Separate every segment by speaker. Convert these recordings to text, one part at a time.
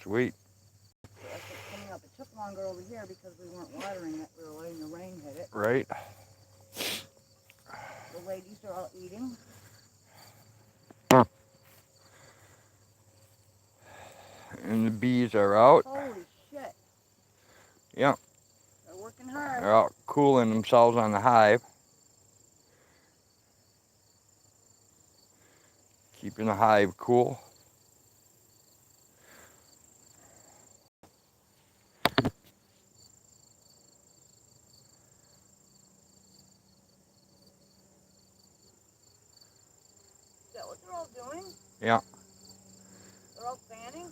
Speaker 1: Sweet.
Speaker 2: So that's what's coming up. It took longer over here because we weren't watering it. We were letting the rain hit it.
Speaker 1: Right.
Speaker 2: The ladies are all eating.
Speaker 1: And the bees are out.
Speaker 2: Holy shit.
Speaker 1: Yep.
Speaker 2: They're working hard.
Speaker 1: They're out cooling themselves on the hive. Keeping the hive cool.
Speaker 2: Is that what they're all doing?
Speaker 1: Yeah.
Speaker 2: They're all fanning?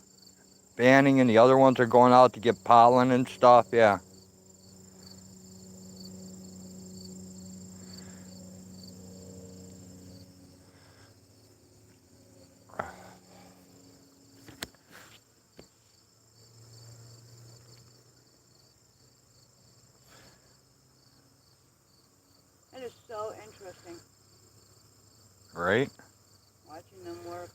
Speaker 1: Fanning, and the other ones are going out to get pollen and stuff, yeah.
Speaker 2: It is so interesting.
Speaker 1: Right?
Speaker 2: Watching them work.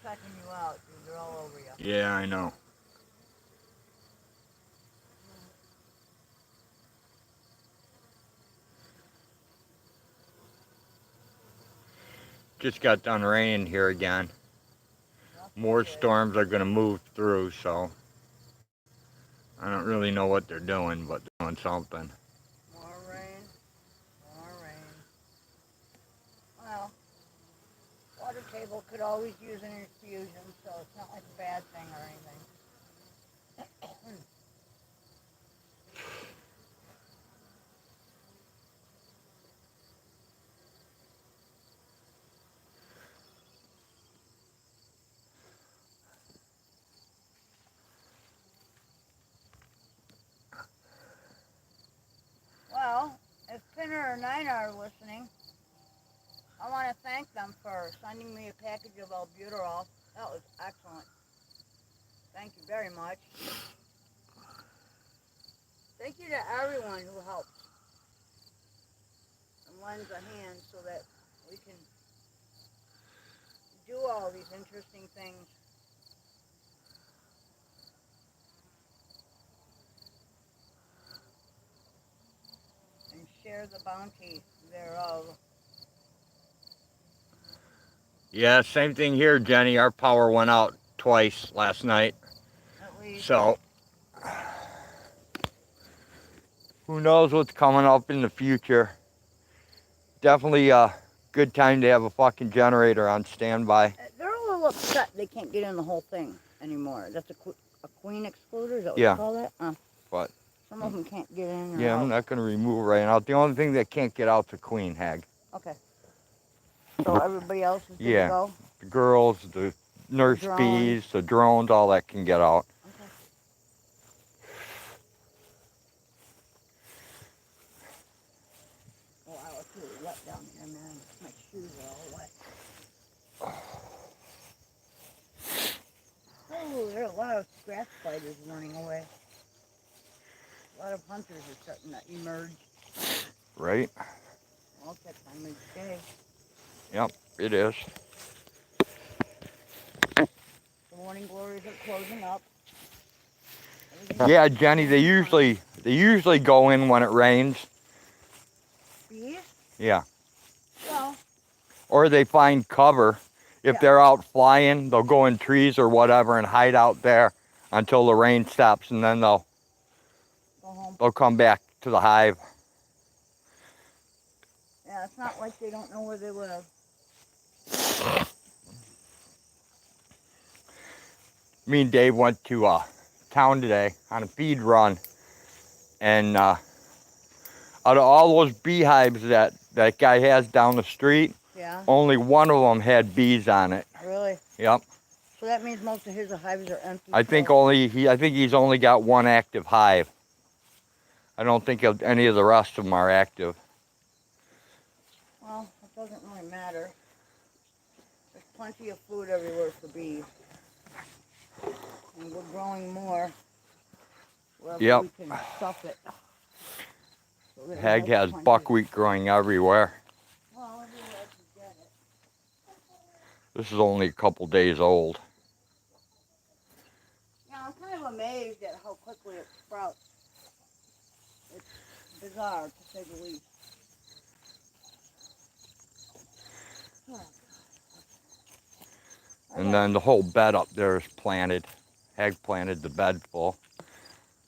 Speaker 2: They're checking you out, dude. They're all over you.
Speaker 1: Yeah, I know. Just got done raining here again. More storms are going to move through, so I don't really know what they're doing, but they're doing something.
Speaker 2: More rain. More rain. Well, water table could always use an infusion, so it's not like a bad thing or anything. Well, if Pinner or Nine are listening, I want to thank them for sending me a package of albuterol. That was excellent. Thank you very much. Thank you to everyone who helps and lends a hand so that we can do all these interesting things. And share the bounty thereof.
Speaker 1: Yeah, same thing here, Jenny. Our power went out twice last night.
Speaker 2: At least.
Speaker 1: So, who knows what's coming up in the future. Definitely a good time to have a fucking generator on standby.
Speaker 2: They're a little upset they can't get in the whole thing anymore. That's a queen excluder, is that what
Speaker 1: Yeah.
Speaker 2: you call that?
Speaker 1: But
Speaker 2: some of them can't get in or
Speaker 1: yeah,
Speaker 2: out.
Speaker 1: I'm not going to remove it right now. The only thing that can't get out's a queen hag.
Speaker 2: Okay. So everybody else is good to go?
Speaker 1: The girls, the nurse bees, the drones, all that can get out.
Speaker 2: Okay. Well, I was really wet down here, man. My shoes are all wet. Oh, there are a lot of grass spiders running away. A lot of hunters are starting to emerge.
Speaker 1: Right?
Speaker 2: Well, it's that time of day.
Speaker 1: Yep, it is.
Speaker 2: The morning glories are closing up.
Speaker 1: Yeah, Jenny, they usually go in when it rains.
Speaker 2: Bees?
Speaker 1: Yeah.
Speaker 2: Well.
Speaker 1: Or they find cover. If they're out flying, they'll go in trees or whatever and hide out there until the rain stops, and then they'll come back to the hive.
Speaker 2: Yeah, it's not like they don't know where they live.
Speaker 1: Me and Dave went to town today on a feed run, and out of all those beehives that guy has down the street, only one of them had bees on it.
Speaker 2: Really?
Speaker 1: Yep.
Speaker 2: So that means most of his hives are empty.
Speaker 1: I think he's only got one active hive. I don't think any of the rest of them are active.
Speaker 2: Well, it doesn't really matter. There's plenty of food everywhere for bees. And we're growing more wherever we can stuff it. So
Speaker 1: Hag has buckwheat growing everywhere. This is only a couple days old.
Speaker 2: Yeah, I'm kind of amazed at how quickly it sprouts. It's bizarre, to say the least.
Speaker 1: And then the whole bed up there is planted. Hag planted the bed full.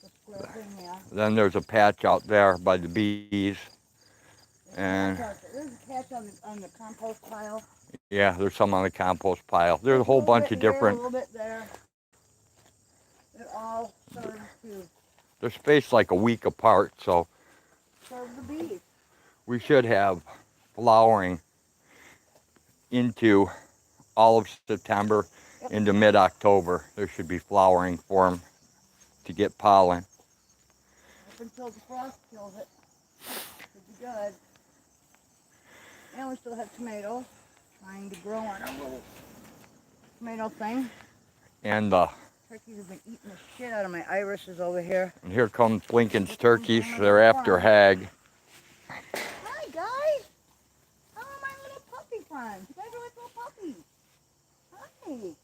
Speaker 2: The square thing, yeah.
Speaker 1: Then there's a patch out there by the bees. And
Speaker 2: There's a patch on the compost pile.
Speaker 1: yeah, there's some on the compost pile. There's a whole bunch of different.
Speaker 2: A little bit there. It all serves to
Speaker 1: They're spaced like a week apart, so
Speaker 2: serve the bees.
Speaker 1: we should have flowering into all of September into mid-October. There should be flowering for them to get pollen.
Speaker 2: Up until the frost kills it. Should be good. And we still have tomatoes trying to grow on our little tomato thing.
Speaker 1: And
Speaker 2: Turkeys have been eating the shit out of my irises over here.
Speaker 1: and here comes Lincoln's turkeys. They're after Hag.
Speaker 2: Hi guys! How are my little puppy friends? You guys are like little puppies. Hi!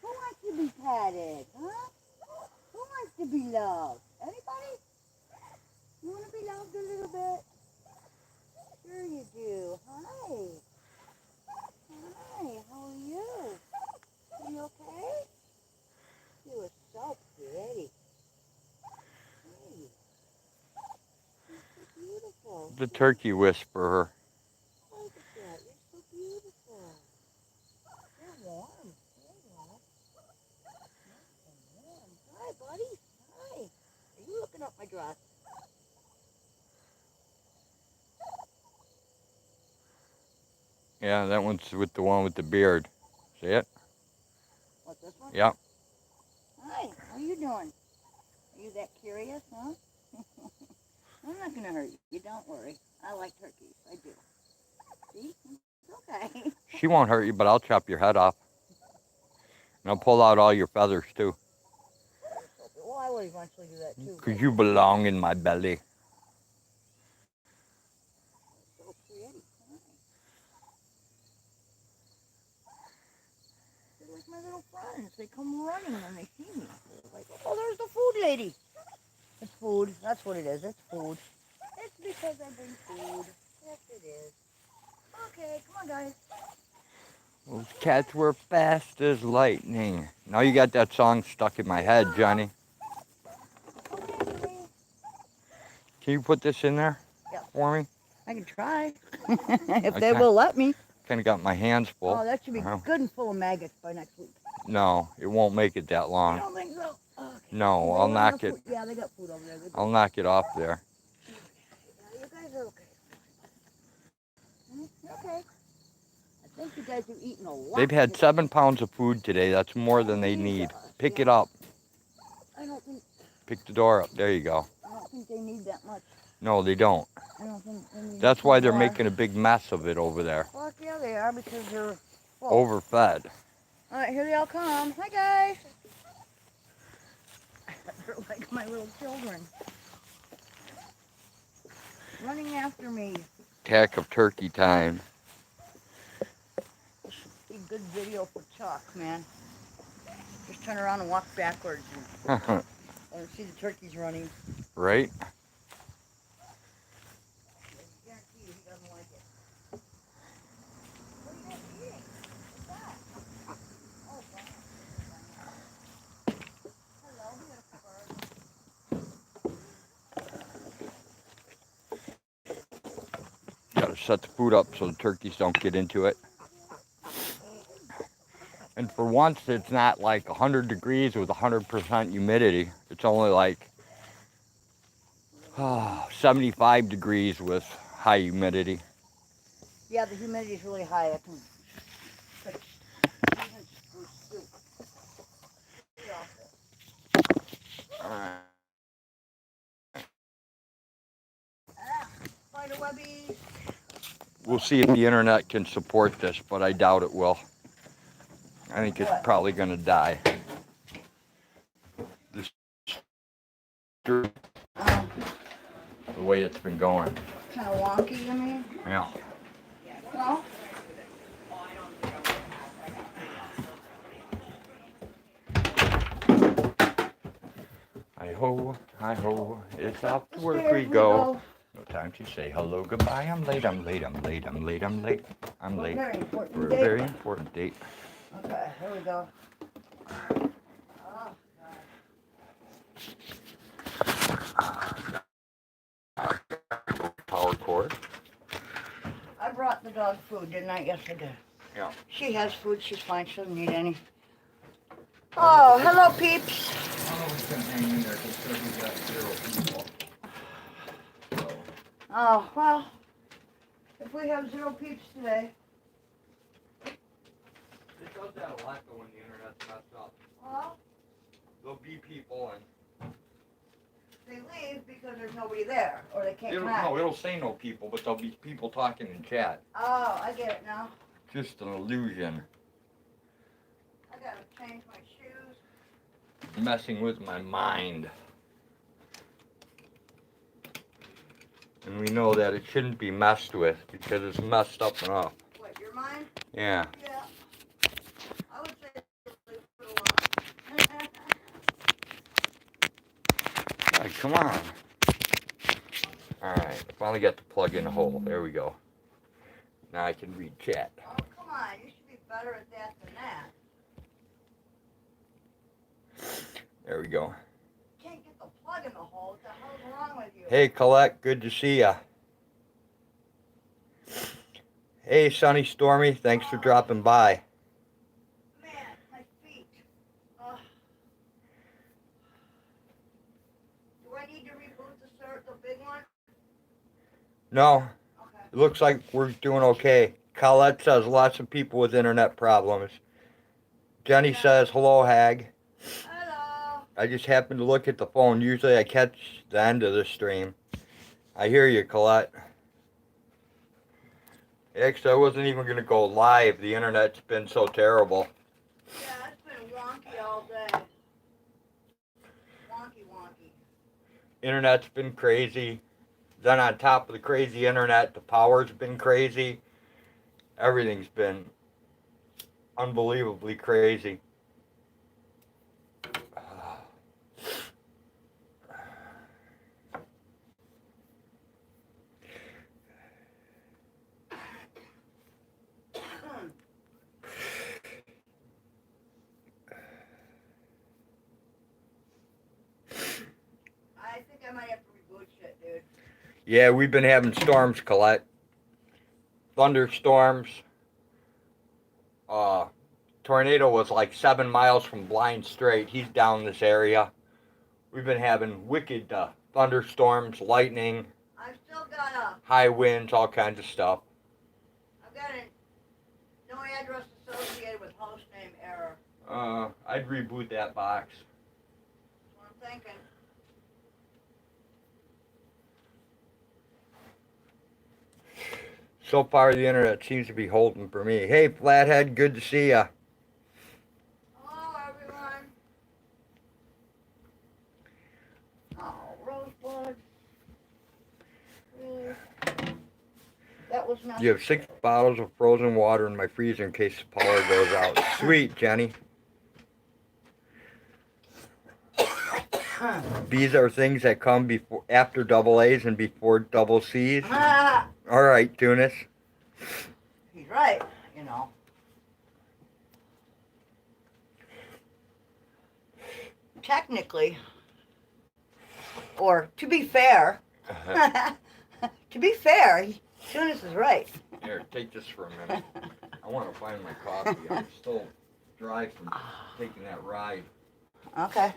Speaker 2: Who wants to be patted? Huh? Who wants to be loved? Anybody? You want to be loved a little bit? Sure you do. Hi! Hi, how are you? Are you okay? You are so pretty. Hey. You're so beautiful.
Speaker 1: The turkey whisperer.
Speaker 2: Look at that. You're so beautiful. You're warm. You're warm. Nice and warm. Hi, buddy. Hi. Are you looking up my dress?
Speaker 1: Yeah, that one's with the one with the beard. See it?
Speaker 2: What's this one?
Speaker 1: Yep.
Speaker 2: Hi. How are you doing? Are you that curious, huh? I'm not going to hurt you. Don't worry. I like turkeys. I do. See? It's okay.
Speaker 1: She won't hurt you, but I'll chop your head off. And I'll pull out all your feathers, too.
Speaker 2: Well, I would eventually do that, too.
Speaker 1: Because you belong in my belly.
Speaker 2: So pretty. Hi. They're like my little friends. They come running when they see me. They're like, oh, there's the food lady. It's food. That's what it is. It's food. It's because I bring food. Yes, it is. Okay, come on, guys.
Speaker 1: Those cats were fast as lightning. Now you got that song stuck in my head, Johnny.
Speaker 2: Okay, Jimmy.
Speaker 1: Can you put this in there for me?
Speaker 2: I can try. If they will let me.
Speaker 1: Kind of got my hands full.
Speaker 2: Oh, that should be good and full of maggots by next week.
Speaker 1: No, it won't make it that
Speaker 2: I
Speaker 1: long.
Speaker 2: don't think so. Okay.
Speaker 1: No, I'll knock it.
Speaker 2: Yeah, they got food over there.
Speaker 1: I'll knock it off there.
Speaker 2: You guys are okay. Okay. I think you guys have eaten a lot.
Speaker 1: They've had 7 pounds of food today. That's more than they need. Pick it up.
Speaker 2: I don't think.
Speaker 1: Pick the door up. There you go.
Speaker 2: I don't think they need that much.
Speaker 1: No, they don't.
Speaker 2: I don't think they need.
Speaker 1: That's why they're
Speaker 2: more.
Speaker 1: making a big mess of it over there.
Speaker 2: Fuck yeah, they are because they're full.
Speaker 1: Overfed.
Speaker 2: All right, here they all come. Hi guys. They're like my little children, running after me.
Speaker 1: Attack of turkey time.
Speaker 2: Be a good video for Chuck, man. Just turn around and walk backwards and see the turkeys running.
Speaker 1: Right?
Speaker 2: I guarantee you he doesn't like it. What are you guys eating? What's that? Oh, wow. Hello, beautiful bird.
Speaker 1: Gotta set the food up so the turkeys don't get into it. And for once, it's not like 100 degrees with 100% humidity. It's only like 75 degrees with high humidity.
Speaker 2: Yeah, the humidity is really high. I can spider webbies.
Speaker 1: We'll see if the internet can support this, but I doubt it will. I think it's probably going to die. The way it's been going.
Speaker 2: Kind of wonky, I mean.
Speaker 1: Yeah.
Speaker 2: Well,
Speaker 1: hi ho, it's off to work
Speaker 2: Upstairs
Speaker 1: we go. No time to say hello, goodbye. I'm late, I'm late, I'm late, I'm late, I'm late. I'm late
Speaker 2: Very important
Speaker 1: for a
Speaker 2: date.
Speaker 1: very important date.
Speaker 2: Okay, here we go. Oh,
Speaker 1: Power cord.
Speaker 2: I brought the dog food, didn't I? Yes, I did.
Speaker 1: Yeah.
Speaker 2: She has food. She's fine. She doesn't need any. Oh, hello, peeps.
Speaker 1: I don't know what's gonna hang in there because we've got 0 people. So.
Speaker 2: Oh, well, if we have 0 peeps today.
Speaker 1: It does that a lot though when the internet's messed up.
Speaker 2: Well,
Speaker 1: There'll be people and
Speaker 2: they leave because there's nobody there, or they can't connect.
Speaker 1: it'll say no people, but there'll be people talking in chat.
Speaker 2: Oh, I get it now.
Speaker 1: Just an illusion.
Speaker 2: I gotta change my shoes.
Speaker 1: Messing with my mind. And we know that it shouldn't be messed with because it's messed up enough.
Speaker 2: What, your mind?
Speaker 1: Yeah.
Speaker 2: Yeah. I would say leave it alone.
Speaker 1: All right, come on. Alright, finally got the plug in the hole. There we go. Now I can read chat.
Speaker 2: Oh, come on. You should be better at that than that.
Speaker 1: There we go.
Speaker 2: Can't get the plug in the hole. What the hell's wrong with you?
Speaker 1: Hey Colette, good to see ya. Hey Sunny Stormy, thanks for dropping by.
Speaker 2: Man, my feet. Ugh. Do I need to reboot the big one?
Speaker 1: No,
Speaker 2: Okay.
Speaker 1: it looks like we're doing okay. Colette says lots of people with internet problems. Jenny says, hello Hag.
Speaker 2: Hello.
Speaker 1: I just happened to look at the phone. Usually I catch the end of the stream. I hear you, Colette. Actually, I wasn't even going to go live. The internet's been so terrible.
Speaker 2: Yeah, it's been wonky all day. Wonky.
Speaker 1: Internet's been crazy. Then on top of the crazy internet, the power's been crazy. Everything's been unbelievably crazy.
Speaker 2: I think I might have to reboot shit, dude.
Speaker 1: Yeah, we've been having storms, Colette. Thunderstorms. Tornado was like 7 miles from Blind Strait. He's down this area. We've been having wicked thunderstorms, lightning,
Speaker 2: I've still got
Speaker 1: high winds, all kinds of stuff.
Speaker 2: I've got no address associated with host name error.
Speaker 1: I'd reboot that box.
Speaker 2: That's what I'm thinking.
Speaker 1: So far, the internet seems to be holding for me. Hey, Flathead, good to see ya.
Speaker 2: Hello, everyone. Oh, Rosebud. Really? That was not.
Speaker 1: You have 6 bottles of frozen water in my freezer in case the power goes out. Sweet, Jenny. These are things that come before, after double A's and before double C's. All right, Tunis.
Speaker 2: He's right, you know. Technically, or to be fair, Tunis is right.
Speaker 1: Here, take this for a minute. I want to find my coffee. I'm still dry from taking that ride.
Speaker 2: Okay.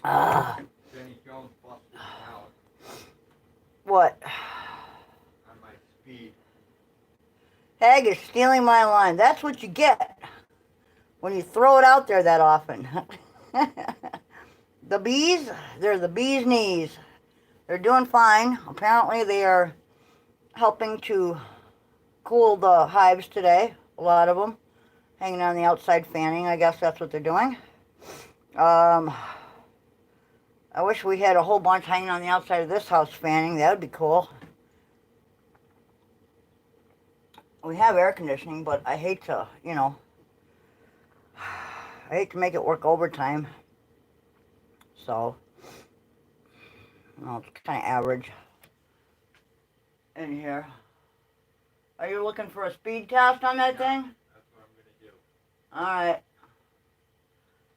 Speaker 1: Jenny Jones busted me out
Speaker 2: What?
Speaker 1: on my speed.
Speaker 2: Hag is stealing my line. That's what you get when you throw it out there that often. The bees, they're the bee's knees. They're doing fine. Apparently they are helping to cool the hives today. A lot of them hanging on the outside fanning. I guess that's what they're doing. I wish we had a whole bunch hanging on the outside of this house fanning. That would be cool. We have air conditioning, but I hate to, I hate to make it work overtime. so well, it's kind of average in here. Are you looking for a speed test on that thing?
Speaker 1: That's what I'm going to do.
Speaker 2: Alright.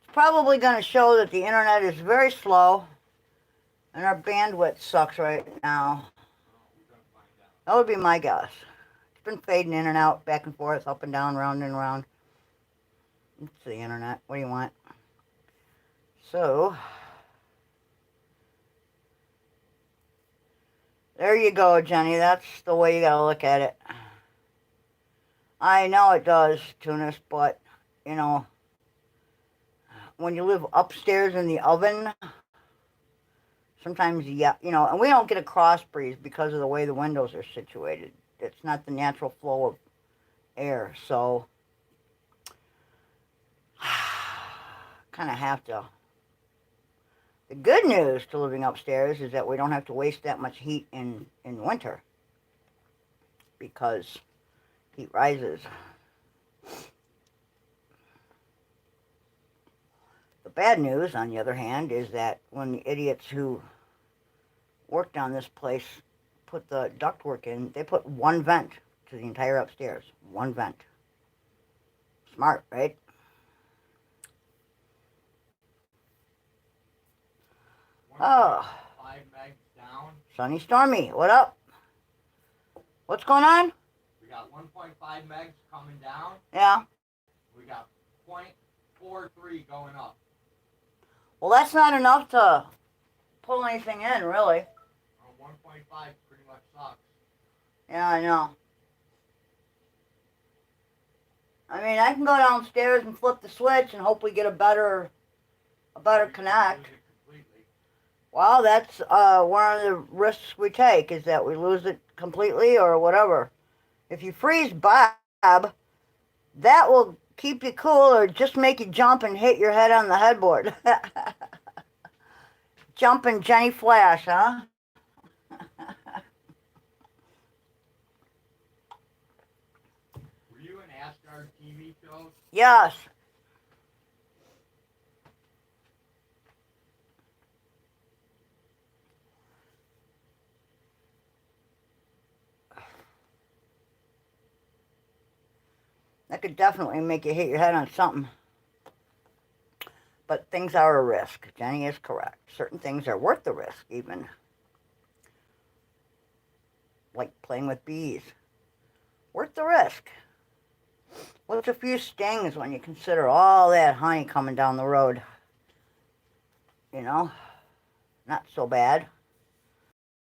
Speaker 2: It's probably going to show that the internet is very slow and our bandwidth sucks right now. That would be my guess. It's been fading in and out, back and forth, up and down, round and round. It's the internet. What do you want? So, there you go, Jenny. That's the way you gotta look at it. I know it does, Tunis, but, you know, when you live upstairs in the oven, sometimes, yeah, you know, and we don't get a cross breeze because of the way the windows are situated. It's not the natural flow of air, so kind of have to. The good news to living upstairs is that we don't have to waste that much heat in winter because heat rises. The bad news, on the other hand, is that when the idiots who worked on this place put the ductwork in, they put one vent to the entire upstairs. One vent. Smart, right? Oh.
Speaker 1: 5 megs down.
Speaker 2: Sunny Stormy, what up? What's going on?
Speaker 1: We got 1.5 megs coming down.
Speaker 2: Yeah.
Speaker 1: We got 0.43 going up.
Speaker 2: Well, that's not enough to pull anything in, really.
Speaker 1: 1.5 pretty much sucks.
Speaker 2: Yeah, I know. I mean, I can go downstairs and flip the switch and hope we get a better connect. Well, that's one of the risks we take, is that we lose it completely or whatever. If you freeze Bob, that will keep you cool or just make you jump and hit your head on the headboard. Jumping Jenny Flash, huh?
Speaker 1: Were you in Asgard TV shows?
Speaker 2: Yes. That could definitely make you hit your head on something. But things are a risk. Jenny is correct. Certain things are worth the risk, even. Like playing with bees. Worth the risk. What's a few stings when you consider all that honey coming down the road? You know? Not so bad.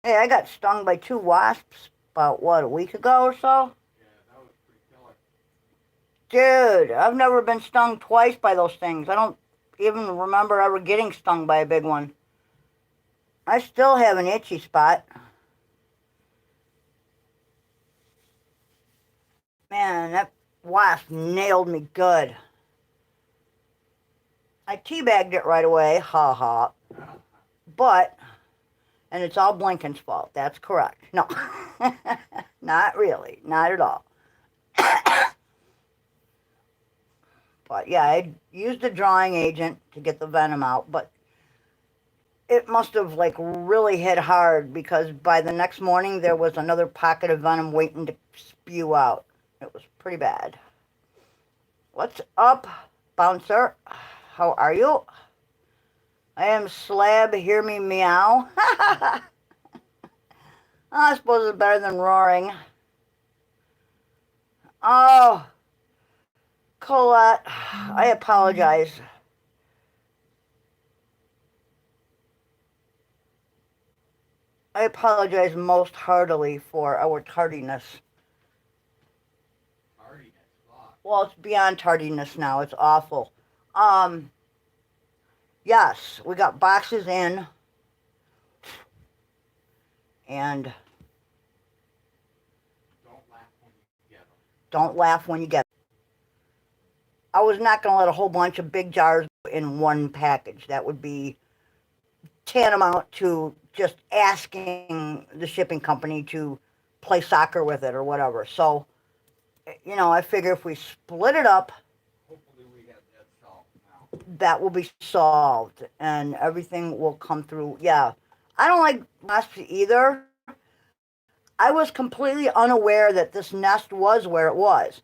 Speaker 2: Hey, I got stung by 2 wasps about, what, a week ago or so? Dude, I've never been stung twice by those things. I don't even remember ever getting stung by a big one. I still have an itchy spot. Man, that wasp nailed me good. I teabagged it right away, ha ha. But, and it's all Blinken's fault, that's correct. No, not really, not at all. But yeah, I used a drawing agent to get the venom out, but it must have like really hit hard, because by the next morning there was another pocket of venom waiting to spew out. It was pretty bad. What's up, Bouncer? How are you? I am Slab, hear me meow. I suppose it's better than roaring. Oh, Colette, I apologize. I apologize most heartily for our tardiness.
Speaker 1: Tardiness?
Speaker 2: Well, it's beyond tardiness now. It's awful. Yes, we got boxes in. And
Speaker 1: don't laugh when you get them.
Speaker 2: Don't laugh when you get them. I was not going to let a whole bunch of big jars in one package. That would be tantamount to just asking the shipping company to play soccer with it or whatever. So, you know, I figure if we split it up.
Speaker 1: Hopefully we have that salt now.
Speaker 2: that will be solved and everything will come through. Yeah. I don't like wasps either. I was completely unaware that this nest was where it was.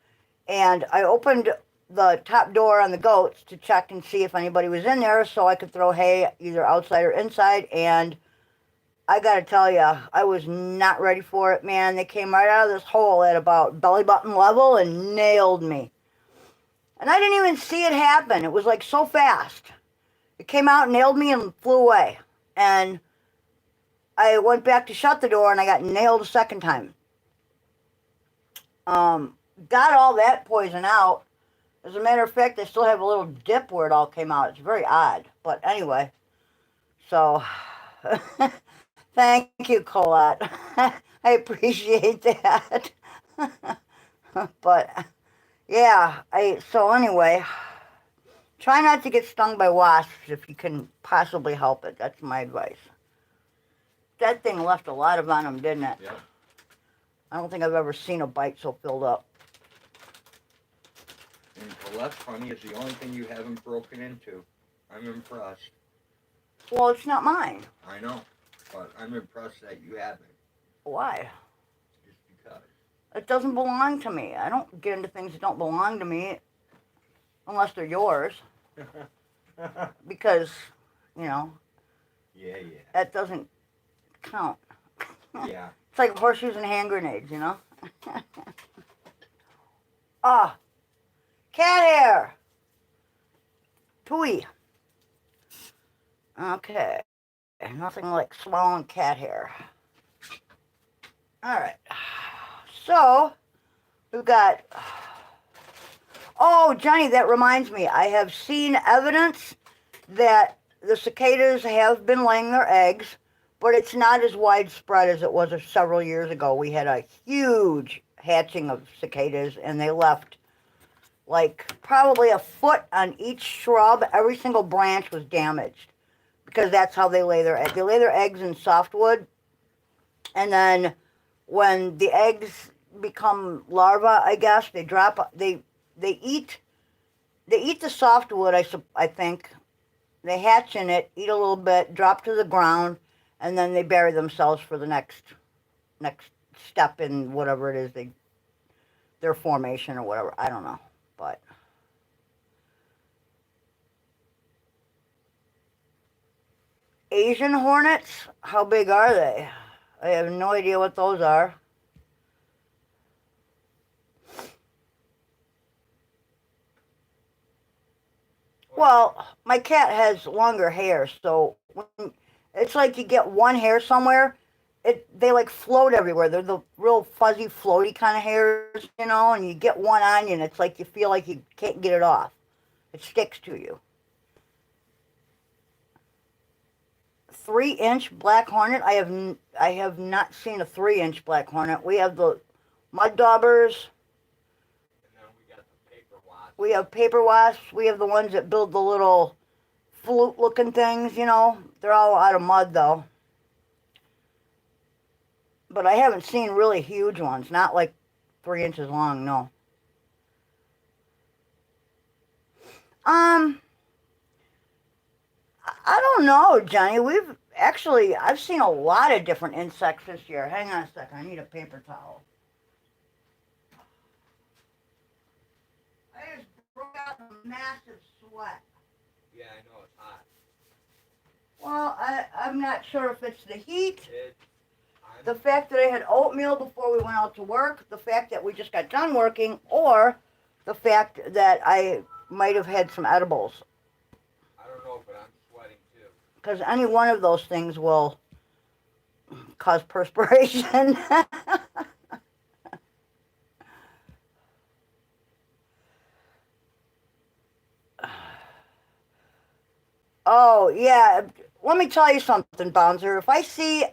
Speaker 2: And I opened the top door on the goats to check and see if anybody was in there so I could throw hay either outside or inside. And I got to tell you, I was not ready for it, man. They came right out of this hole at about belly button level and nailed me. And I didn't even see it happen. It was like so fast. It came out, nailed me, and flew away. And I went back to shut the door, and I got nailed a second time. Got all that poison out. As a matter of fact, I still have a little dip where it all came out. It's very odd. But anyway, so thank you, Colette. I appreciate that. But yeah, so anyway, try not to get stung by wasps if you can possibly help it. That's my advice. That thing left a lot of venom, didn't it?
Speaker 1: Yeah.
Speaker 2: I don't think I've ever seen a bite so filled up.
Speaker 1: And Colette's honey is the only thing you haven't broken into. I'm impressed.
Speaker 2: Well, it's not mine.
Speaker 1: I know, but I'm impressed that you haven't.
Speaker 2: Why?
Speaker 1: Just because.
Speaker 2: It doesn't belong to me. I don't get into things that don't belong to me unless they're yours. Because, you know,
Speaker 1: Yeah.
Speaker 2: that doesn't count.
Speaker 1: Yeah.
Speaker 2: It's like horseshoes and hand grenades, you know? Ah, cat hair. Pooey. Okay. Nothing like swallowing cat hair. All right. So, we've got... Oh, Johnny, that reminds me. I have seen evidence that the cicadas have been laying their eggs, but it's not as widespread as it was several years ago. We had a huge hatching of cicadas, and they left like probably a foot on each shrub. Every single branch was damaged because that's how they lay their eggs. They lay their eggs in softwood, and then when the eggs become larvae, I guess, they drop, they eat the softwood, I think. They hatch in it, eat a little bit, drop to the ground, and then they bury themselves for the next step in whatever it is their formation or whatever. I don't know, but Asian hornets, how big are they? I have no idea what those are. Well, my cat has longer hair, so when it's like you get one hair somewhere, they like float everywhere. They're the real fuzzy, floaty kind of hairs, you know, and you get one on you, and it's like you feel like you can't get it off. It sticks to you. 3-inch black hornet. I have not seen a 3-inch black hornet. We have the mud daubers.
Speaker 1: And then we got the paper wasps.
Speaker 2: We have paper wasps. We have the ones that build the little flute-looking things, you know. They're all out of mud, though. But I haven't seen really huge ones. Not like 3 inches long, no. I don't know, Johnny. I've seen a lot of different insects this year. Hang on a second. I need a paper towel. I just broke out a massive sweat.
Speaker 1: Yeah, I know, it's hot.
Speaker 2: Well, I'm not sure if it's the heat, the fact that I had oatmeal before we went out to work, the fact that we just got done working, or the fact that I might have had some edibles.
Speaker 1: I don't know, but I'm sweating too.
Speaker 2: Because any one of those things will cause perspiration. Oh, yeah. Let me tell you something, Bouncer. If I see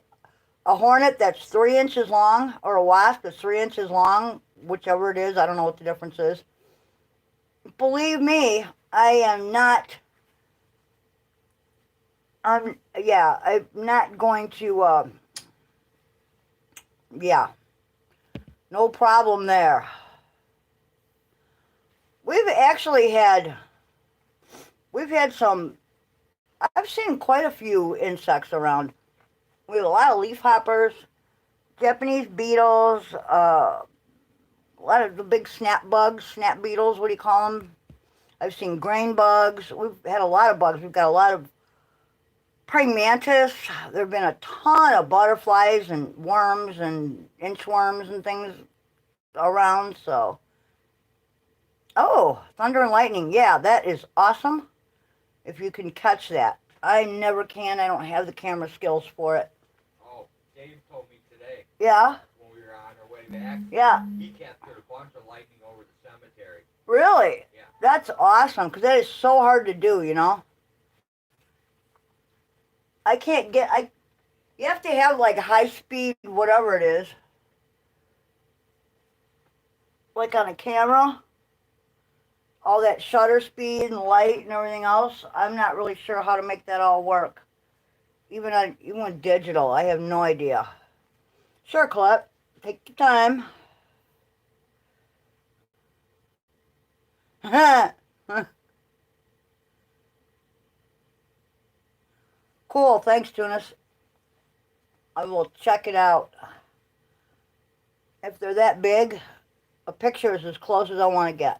Speaker 2: a hornet that's 3 inches long, or a wasp that's 3 inches long, whichever it is, I don't know what the difference is. Believe me, I'm not going to, no problem there. We've actually had we've had some, I've seen quite a few insects around. We have a lot of leafhoppers, Japanese beetles, a lot of the big snap bugs, snap beetles, what do you call them? I've seen grain bugs. We've had a lot of bugs. We've got a lot of praying mantis. There have been a ton of butterflies and worms and inchworms and things around. So, oh, thunder and lightning. Yeah, that is awesome if you can catch that. I never can. I don't have the camera skills for it.
Speaker 1: Oh, Dave told me today.
Speaker 2: Yeah?
Speaker 1: When we were on our way back.
Speaker 2: Yeah.
Speaker 1: He captured a bunch of lightning over the cemetery.
Speaker 2: Really?
Speaker 1: Yeah.
Speaker 2: That's awesome, because that is so hard to do, you know? I can't get, you have to have like high speed, whatever it is. Like on a camera. All that shutter speed and light and everything else. I'm not really sure how to make that all work. Even with digital, I have no idea. Sure, Colette. Take your time. Cool, thanks, Tunis. I will check it out. If they're that big, a picture is as close as I want to get.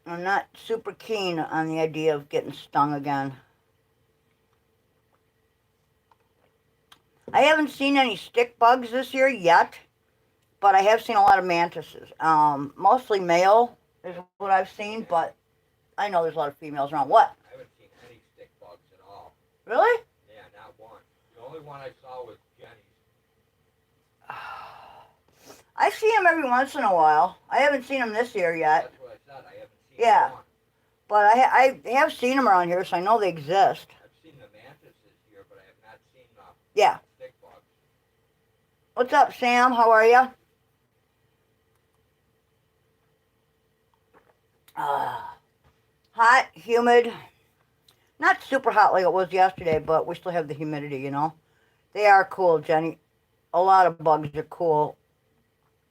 Speaker 2: I'm not super keen on the idea of getting stung again. I haven't seen any stick bugs this year yet, but I have seen a lot of mantises. Mostly male is what I've seen, but I know there's a lot of females around. What?
Speaker 1: I haven't seen any stick bugs at all.
Speaker 2: Really?
Speaker 1: Yeah, not one. The only one I saw was Jenny's.
Speaker 2: I see them every once in a while. I haven't seen them this year yet.
Speaker 1: That's what I said. I haven't seen
Speaker 2: Yeah.
Speaker 1: one.
Speaker 2: But I have seen them around here, so I know they exist.
Speaker 1: I've seen the mantises here, but I have not seen
Speaker 2: Yeah.
Speaker 1: stick bugs.
Speaker 2: What's up, Sam? How are you? Hot, humid. Not super hot like it was yesterday, but we still have the humidity, you know. They are cool, Jenny. A lot of bugs are cool.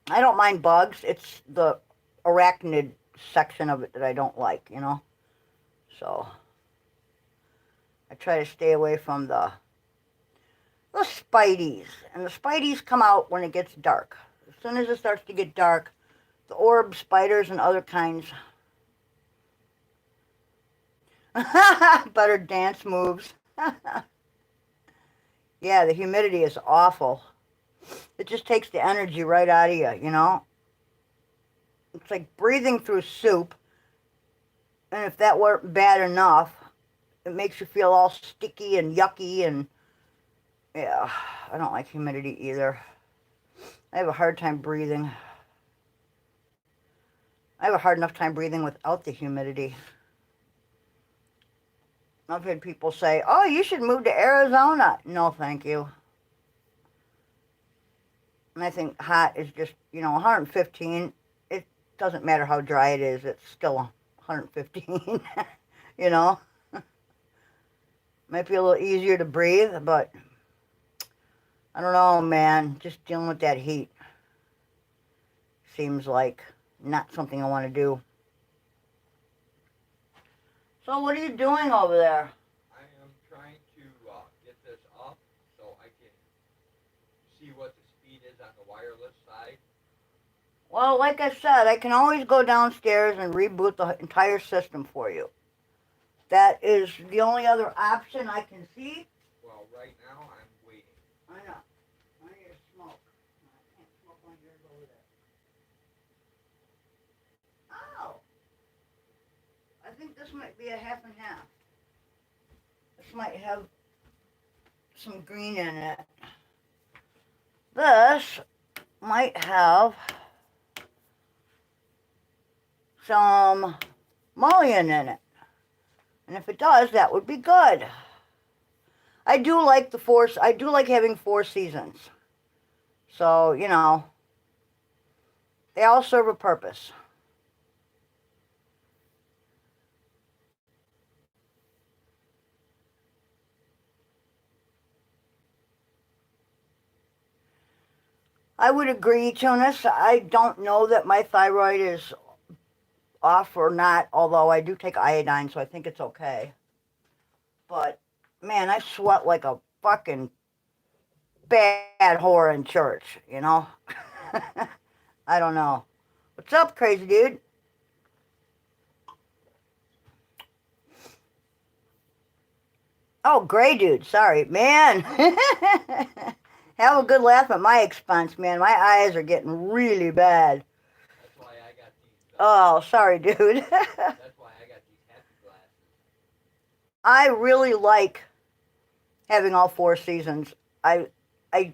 Speaker 2: I don't mind bugs. It's the arachnid section of it that I don't like, you know. So I try to stay away from the spideys. And the spideys come out when it gets dark. As soon as it starts to get dark, the orb spiders and other kinds. Better dance moves. Yeah, the humidity is awful. It just takes the energy right out of you, you know? It's like breathing through soup. And if that weren't bad enough, it makes you feel all sticky and yucky and... Yeah, I don't like humidity either. I have a hard time breathing. I have a hard enough time breathing without the humidity. I've had people say, oh, you should move to Arizona. No, thank you. And I think hot is just, you know, 115. It doesn't matter how dry it is. It's still 115, you know. Might be a little easier to breathe, but I don't know, man. Just dealing with that heat seems like not something I want to do. So what are you doing over there?
Speaker 1: I am trying to get this up so I can see what the speed is on the wireless side.
Speaker 2: Well, like I said, I can always go downstairs and reboot the entire system for you. That is the only other option I can see.
Speaker 1: Well, right now I'm waiting.
Speaker 2: I know. I need to smoke. I can't smoke when yours over there. Oh! I think this might be a half and half. This might have some green in it. This might have some mullion in it. And if it does, that would be good. I do like I do like having 4 seasons. So, you know, they all serve a purpose. I would agree, Tunis. I don't know that my thyroid is off or not, although I do take iodine, so I think it's okay. But, man, I sweat like a fucking bad whore in church, you know? I don't know. What's up, crazy dude? Oh, gray dude. Sorry. Man. Have a good laugh at my expense, man. My eyes are getting really bad.
Speaker 1: That's why I got these.
Speaker 2: Oh, sorry, dude.
Speaker 1: That's why I got these happy glasses.
Speaker 2: I really like having all four seasons. I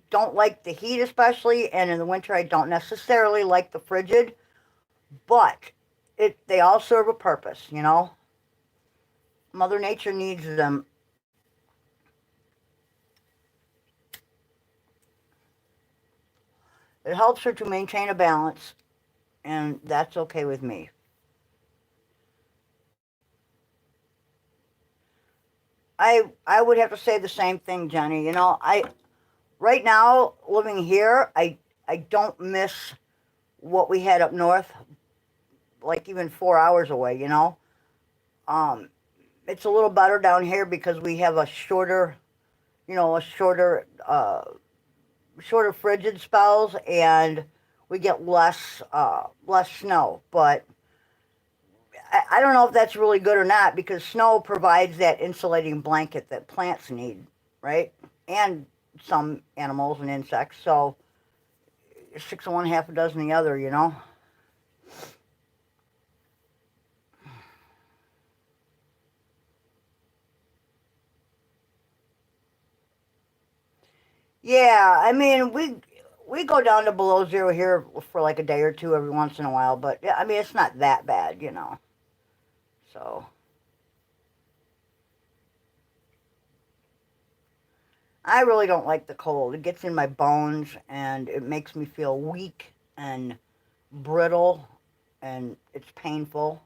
Speaker 2: don't like the heat especially, and in the winter I don't necessarily like the frigid, but they all serve a purpose, you know? Mother Nature needs them. It helps her to maintain a balance, and that's okay with me. I would have to say the same thing, Jenny. You know, I right now living here, I don't miss what we had up north, like even 4 hours away. You know, um, it's a little better down here because we have a shorter, you know, a shorter frigid spells, and we get less snow. But I don't know if that's really good or not because snow provides that insulating blanket that plants need, right? And some animals and insects. So six of one, half a dozen the other, you know? Yeah, I mean, we go down to below zero here for like a day or two every once in a while, but yeah, I mean, it's not that bad, you know. So I really don't like the cold. It gets in my bones and it makes me feel weak and brittle and it's painful.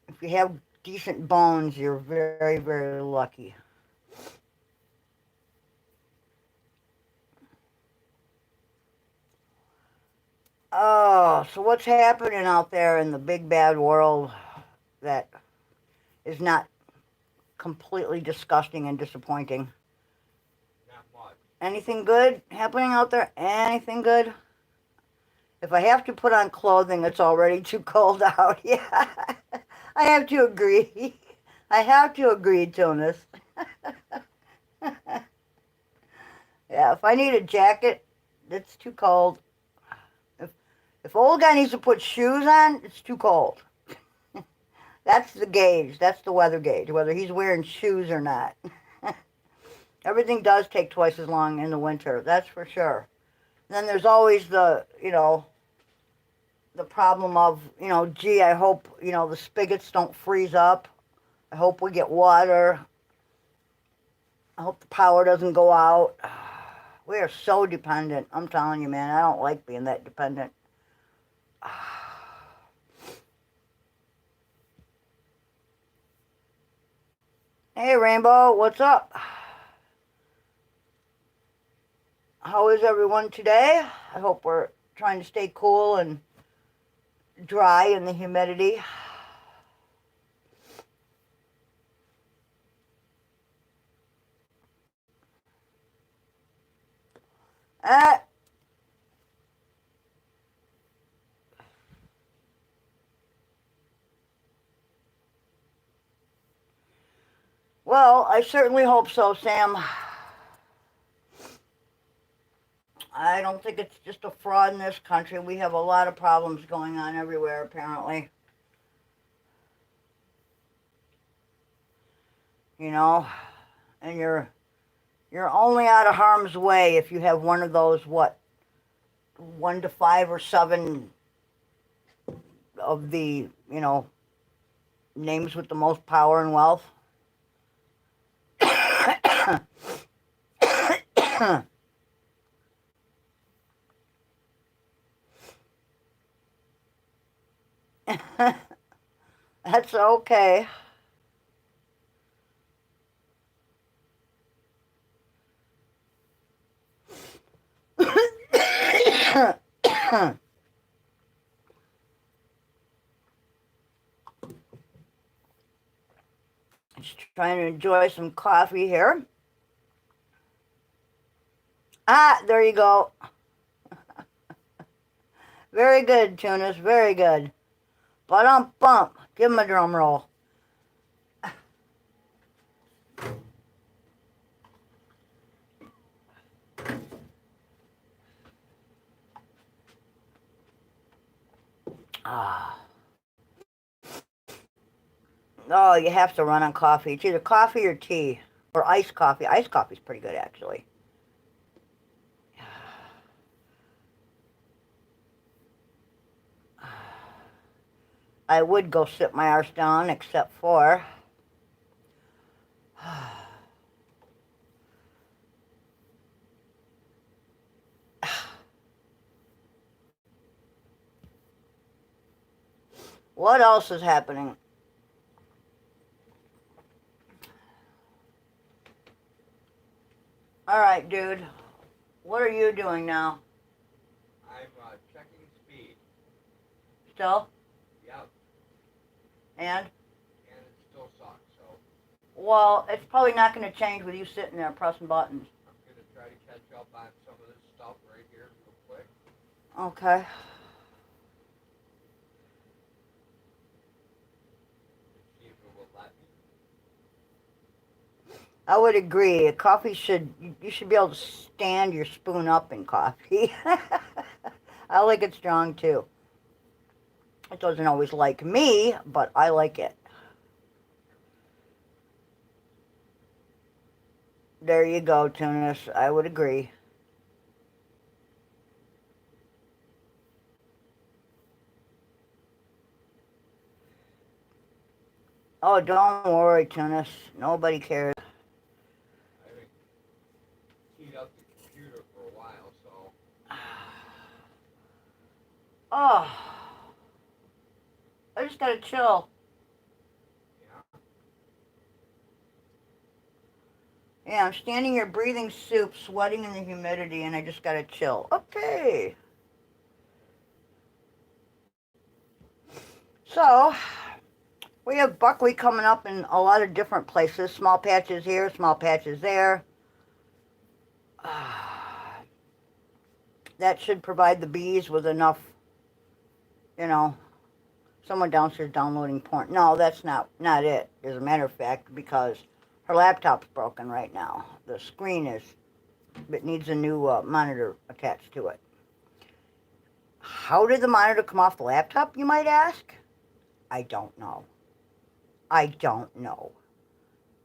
Speaker 2: If you have decent bones, you're very, very lucky. Oh, so what's happening out there in the big bad world that is not completely disgusting and disappointing?
Speaker 1: Not much.
Speaker 2: Anything good happening out there? Anything good? If I have to put on clothing, it's already too cold out. Yeah, I have to agree. I have to agree, Jonas. Yeah, if I need a jacket, it's too cold. If if old guy needs to put shoes on, it's too cold. That's the gauge. That's the weather gauge, whether he's wearing shoes or not. Everything does take twice as long in the winter. That's for sure. Then there's always the problem of, gee, I hope, the spigots don't freeze up. I hope we get water. I hope the power doesn't go out. We are so dependent. I'm telling you, man, I don't like being that dependent. Hey, Rainbow, what's up? How is everyone today? I hope we're trying to stay cool and dry in the humidity. Uh, well, I certainly hope so, Sam. I don't think it's just a fraud in this country. We have a lot of problems going on everywhere, apparently. You know, and you're only out of harm's way if you have one of those 1 to 5 or 7 of the names with the most power and wealth. That's okay. Just trying to enjoy some coffee here. Ah, there you go. Very good, Tunis. Very good. Bump. Give him a drum roll. Ah. Oh, you have to run on coffee. It's either coffee or tea. Or iced coffee. Iced coffee's pretty good, actually. I would go sit my arse down, except for... What else is happening? All right, dude. What are you doing now?
Speaker 1: I'm checking speed.
Speaker 2: Still?
Speaker 1: Yep.
Speaker 2: And?
Speaker 1: And it still sucks, so.
Speaker 2: Well, it's probably not going to change with you sitting there pressing buttons.
Speaker 1: I'm going to try to catch up on some of this stuff right here real quick.
Speaker 2: Okay.
Speaker 1: See if it will let me.
Speaker 2: I would agree. Coffee you should be able to stand your spoon up in coffee. I like it strong too. It doesn't always like me, but I like it. There you go, Tunis. I would agree. Oh, don't worry, Tunis. Nobody cares.
Speaker 1: I haven't keyed up the computer for a while, so.
Speaker 2: Oh, I just gotta chill.
Speaker 1: Yeah.
Speaker 2: Yeah, I'm standing here breathing soup, sweating in the humidity, and I just gotta chill. Okay. So, we have buckwheat coming up in a lot of different places. Small patches here, small patches there. That should provide the bees with enough, someone downstairs downloading porn. No, that's not it, as a matter of fact, because her laptop's broken right now. The screen it needs a new monitor attached to it. How did the monitor come off the laptop, you might ask? I don't know.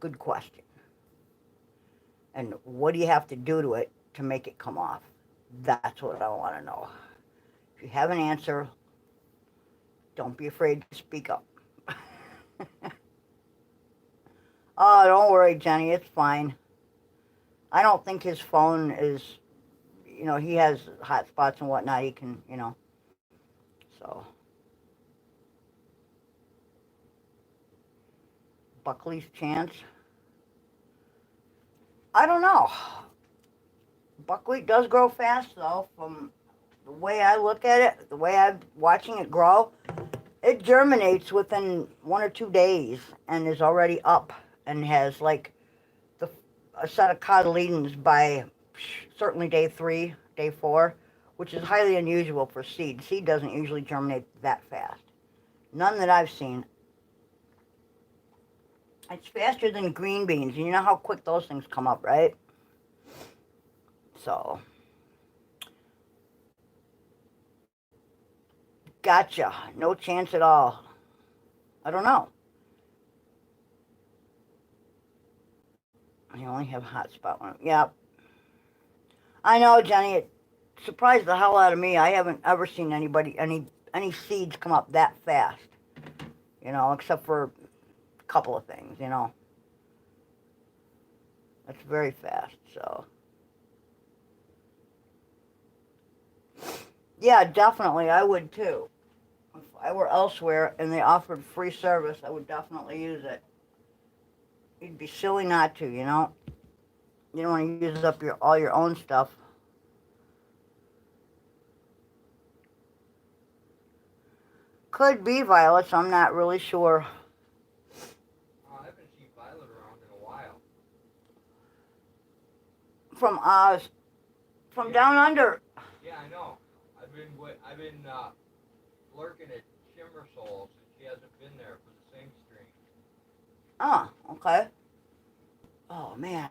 Speaker 2: Good question. And what do you have to do to it to make it come off? That's what I want to know. If you have an answer, don't be afraid to speak up. Oh, don't worry, Jenny. It's fine. I don't think his phone is, he has hot spots and whatnot. He can, so. Buckley's chance. I don't know. Buckwheat does grow fast, though, from the way I look at it, the way I'm watching it grow. It germinates within 1 or 2 days and is already up and has, like, a set of cotyledons by certainly day 3, day 4, which is highly unusual for seed. Seed doesn't usually germinate that fast. None that I've seen. It's faster than green beans. You know how quick those things come up, right? So, gotcha. No chance at all. I don't know. I only have hotspot one. Yep. I know, Jenny. It surprised the hell out of me. I haven't ever seen any seeds come up that fast. Except for a couple of things, That's very fast, so. Yeah, definitely. I would too. If I were elsewhere and they offered free service, I would definitely use it. You'd be silly not to, You don't want to use up all your own stuff. Could be Violet, so I'm not really sure.
Speaker 1: Oh, I haven't seen Violet around in a while.
Speaker 2: From Oz. From down under.
Speaker 1: Yeah, I know. I've been lurking at Shimmer Souls, and she hasn't been there for the sing stream.
Speaker 2: Oh, okay. Oh, man.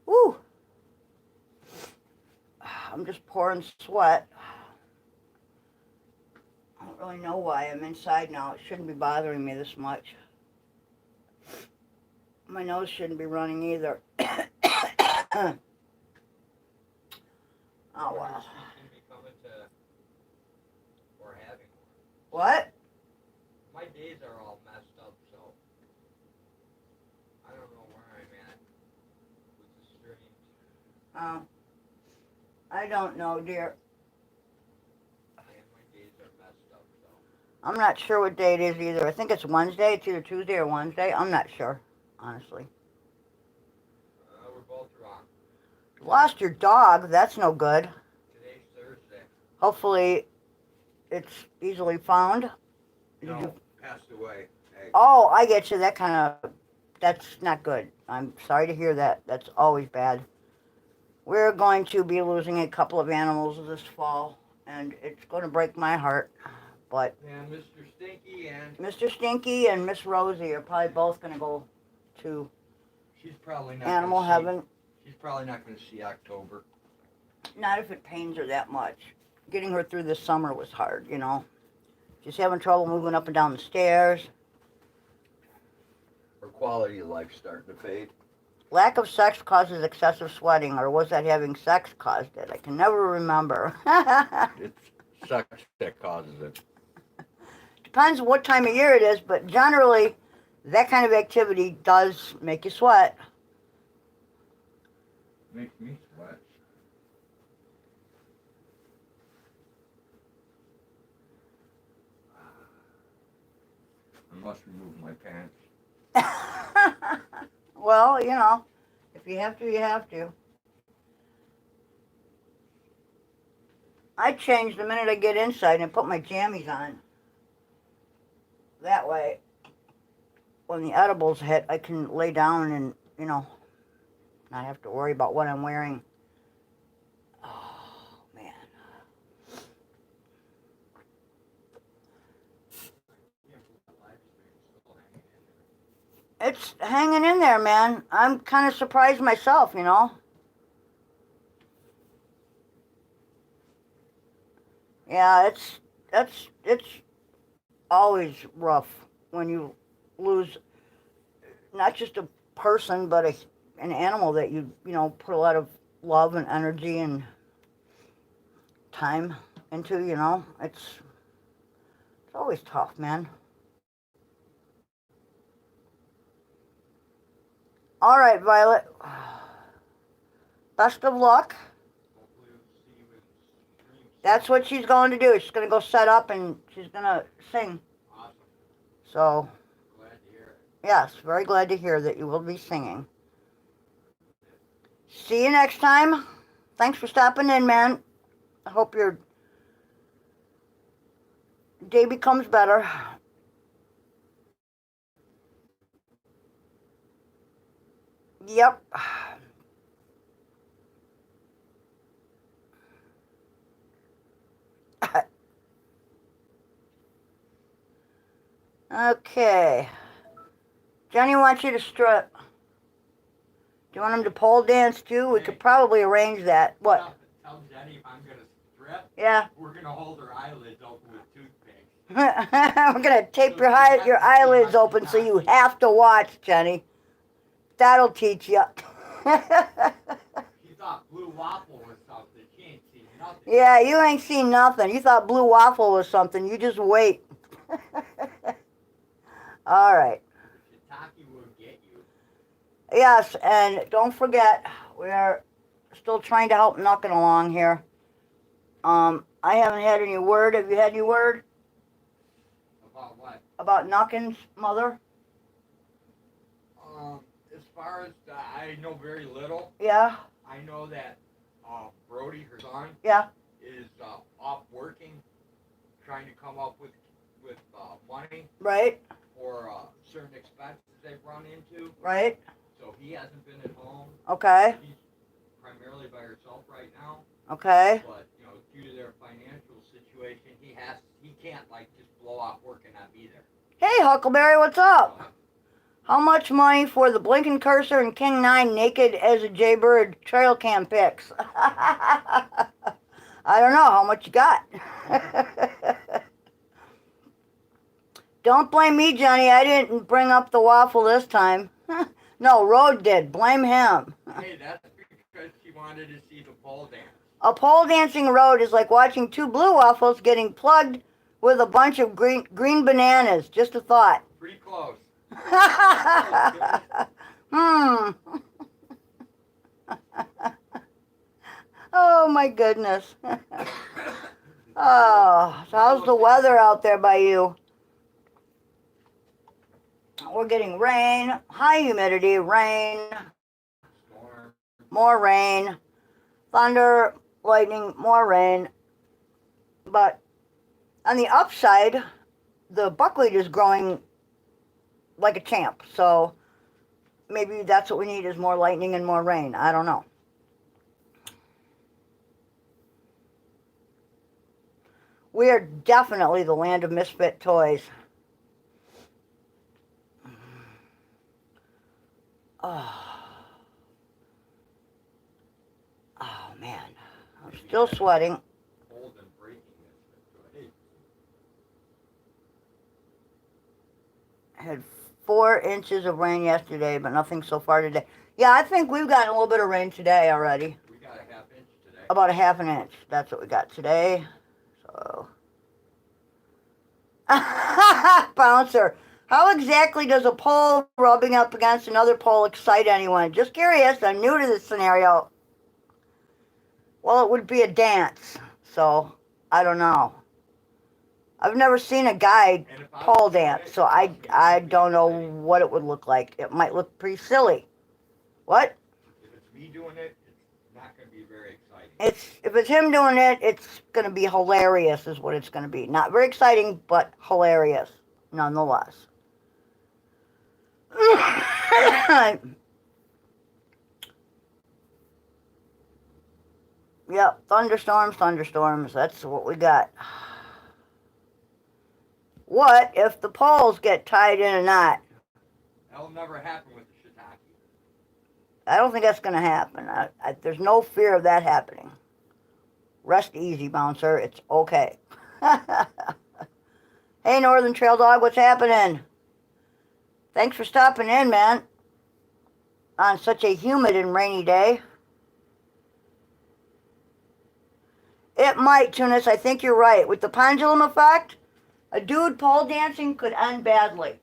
Speaker 2: Woo. I'm just pouring sweat. I don't really know why I'm inside now. It shouldn't be bothering me this much. My nose shouldn't be running either. Oh, wow.
Speaker 1: She's be coming to, or having one.
Speaker 2: What?
Speaker 1: My days are all messed up, so I don't know where I'm at with the streams.
Speaker 2: Oh. I don't know, dear.
Speaker 1: Man, my days are messed up, so.
Speaker 2: I'm not sure what day it is either. I think it's Wednesday. It's either Tuesday or Wednesday. I'm not sure, honestly.
Speaker 1: We're both wrong.
Speaker 2: Lost your dog. That's no good.
Speaker 1: Today's Thursday.
Speaker 2: Hopefully, it's easily found.
Speaker 1: No, passed away. Hey.
Speaker 2: Oh, I get you. That's not good. I'm sorry to hear that. That's always bad. We're going to be losing a couple of animals this fall, and it's going to break my heart. But
Speaker 1: And Mr. Stinky and
Speaker 2: Mr. Stinky and Miss Rosie are probably both going to go to
Speaker 1: she's probably not
Speaker 2: animal heaven.
Speaker 1: She's probably not going to see October.
Speaker 2: Not if it pains her that much. Getting her through this summer was hard, you know. She's having trouble moving up and down the stairs.
Speaker 1: Her quality of life starting to fade.
Speaker 2: Lack of sex causes excessive sweating, or was that having sex caused it? I can never remember.
Speaker 1: It's sex that causes it.
Speaker 2: Depends what time of year it is, but generally, that kind of activity does make you sweat.
Speaker 1: Makes me sweat. I must remove my pants.
Speaker 2: Well, you know, if you have to, you have to. I change the minute I get inside and put my jammies on. That way, when the edibles hit, I can lay down and, you know, not have to worry about what I'm wearing. Oh, man. It's hanging in there, man. I'm kind of surprised myself, you know. Yeah, it's always rough when you lose not just a person, but an animal that you know, put a lot of love and energy and time into, you know. It's always tough, man. All right, Violet. Best of luck. That's what she's going to do. She's going to go set up and she's going to sing.
Speaker 1: Awesome.
Speaker 2: So,
Speaker 1: Glad to hear it.
Speaker 2: yes, very glad to hear that you will be singing. See you next time. Thanks for stopping in, man. I hope your day becomes better. Yep. Okay. Jenny wants you to strip. Do you want him to pole dance too? We could probably arrange that. What?
Speaker 1: Tell Jenny if I'm going to strip,
Speaker 2: Yeah.
Speaker 1: we're going to hold her eyelids open with toothpicks.
Speaker 2: We're going to tape your eyelids open so you have to watch, Jenny. That'll teach you.
Speaker 1: She thought blue waffle was something. She ain't seen nothing.
Speaker 2: Yeah, you ain't seen nothing. You thought blue waffle was something. You just wait. All right.
Speaker 1: Shiitake will get you.
Speaker 2: Yes, and don't forget, we're still trying to help Knuckin along here. I haven't had any word. Have you had any word?
Speaker 1: About what?
Speaker 2: About Knuckin's mother?
Speaker 1: As far as I know very little.
Speaker 2: Yeah?
Speaker 1: I know that Brody, her son,
Speaker 2: Yeah?
Speaker 1: is off working trying to come up with money
Speaker 2: Right.
Speaker 1: for certain expenses they've run into.
Speaker 2: Right.
Speaker 1: So he hasn't been at home.
Speaker 2: Okay.
Speaker 1: She's primarily by herself right now.
Speaker 2: Okay.
Speaker 1: But due to their financial situation, he can't like just blow off work and not be there.
Speaker 2: Hey, Huckleberry, what's up? How much money for the blinking cursor and King 9 naked as a Jaybird trail cam pics? I don't know how much you got. Don't blame me, Johnny. I didn't bring up the waffle this time. No, Rode did. Blame him.
Speaker 1: Hey, that's because she wanted to see the pole dance.
Speaker 2: A pole dancing Rode is like watching two blue waffles getting plugged with a bunch of green bananas. Just a thought.
Speaker 1: Pretty close.
Speaker 2: Oh my goodness. Oh, so how's the weather out there by you? We're getting rain, high humidity, rain,
Speaker 1: Storm.
Speaker 2: more rain, thunder, lightning, more rain. But on the upside, the buckwheat is growing like a champ. So maybe that's what we need is more lightning and more rain. I don't know. We are definitely the land of misfit toys. Oh man, I'm still sweating.
Speaker 1: Cold and breaking this.
Speaker 2: Had 4 inches of rain yesterday, but nothing so far today. Yeah, I think we've gotten a little bit of rain today already.
Speaker 1: We got a ½ inch today.
Speaker 2: About a ½ inch. That's what we got today. So, Bouncer, how exactly does a pole rubbing up against another pole excite anyone? Just curious. I'm new to this scenario. Well, it would be a dance, so I don't know. I've never seen a guy pole dance, so I don't know what it would look like. It might look pretty silly. What?
Speaker 1: If it's me doing it, it's not going to be very exciting.
Speaker 2: If it's him doing it, it's going to be hilarious is what it's going to be. Not very exciting, but hilarious nonetheless. Yep, thunderstorms. That's what we got. What if the poles get tied in a knot?
Speaker 1: That'll never happen with the shiitake.
Speaker 2: I don't think that's going to happen. There's no fear of that happening. Rest easy, Bouncer. It's okay. Hey, Northern Trail Dog, what's happening? Thanks for stopping in, man. On such a humid and rainy day. It might, Tunis. I think you're right. With the pendulum effect, a dude pole dancing could end badly.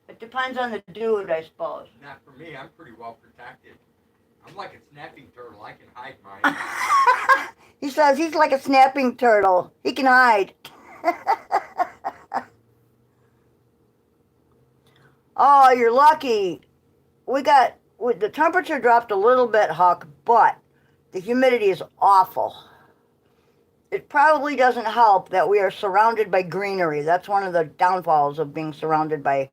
Speaker 2: It depends on the dude, I suppose.
Speaker 1: Not for me. I'm pretty well protected. I'm like a snapping turtle. I can hide mine.
Speaker 2: He says he's like a snapping turtle. He can hide. Oh, you're lucky. The temperature dropped a little bit, Huck, but the humidity is awful. It probably doesn't help that we are surrounded by greenery. That's one of the downfalls of being surrounded by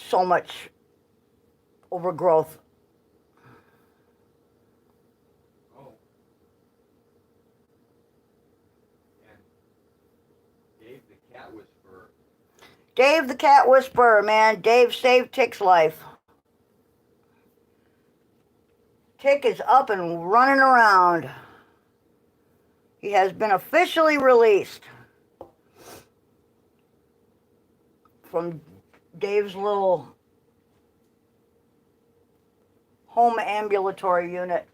Speaker 2: so much overgrowth.
Speaker 1: Oh. And Dave the cat whisperer.
Speaker 2: Dave the cat whisperer, man. Dave saved Tick's life. Tick is up and running around. He has been officially released from Dave's little home ambulatory unit.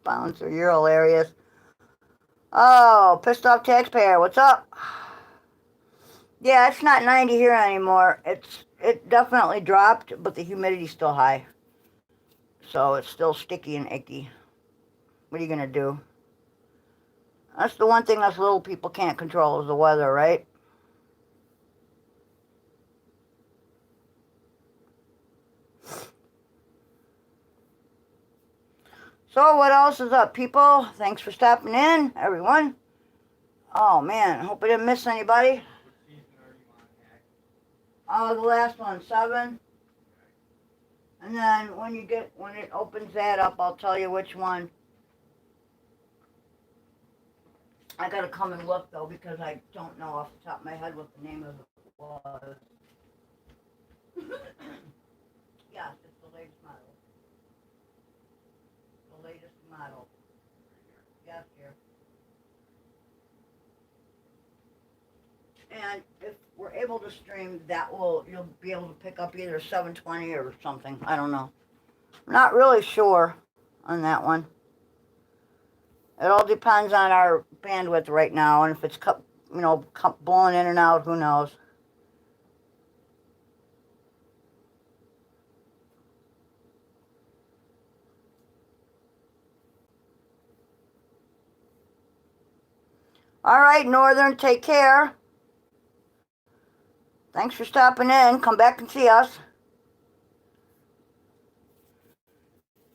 Speaker 2: Bouncer, you're hilarious. Oh, pissed off taxpayer, what's up? Yeah, it's not 90 here anymore. It definitely dropped, but the humidity's still high. So it's still sticky and icky. What are you gonna do? That's the one thing us little people can't control is the weather, right? So what else is up, people? Thanks for stopping in, everyone. Oh man, I hope I didn't miss anybody.
Speaker 1: What season are you on, Hack?
Speaker 2: The last one, 7. And then when it opens that up, I'll tell you which one. I gotta come and look though, because I don't know off the top of my head what the name of it was. Yes, it's the latest model. The latest model. Yes, dear. And if we're able to stream, you'll be able to pick up either 720 or something. I don't know. I'm not really sure on that one. It all depends on our bandwidth right now, and if it's blowing in and out, who knows? All right, Northern, take care. Thanks for stopping in. Come back and see us.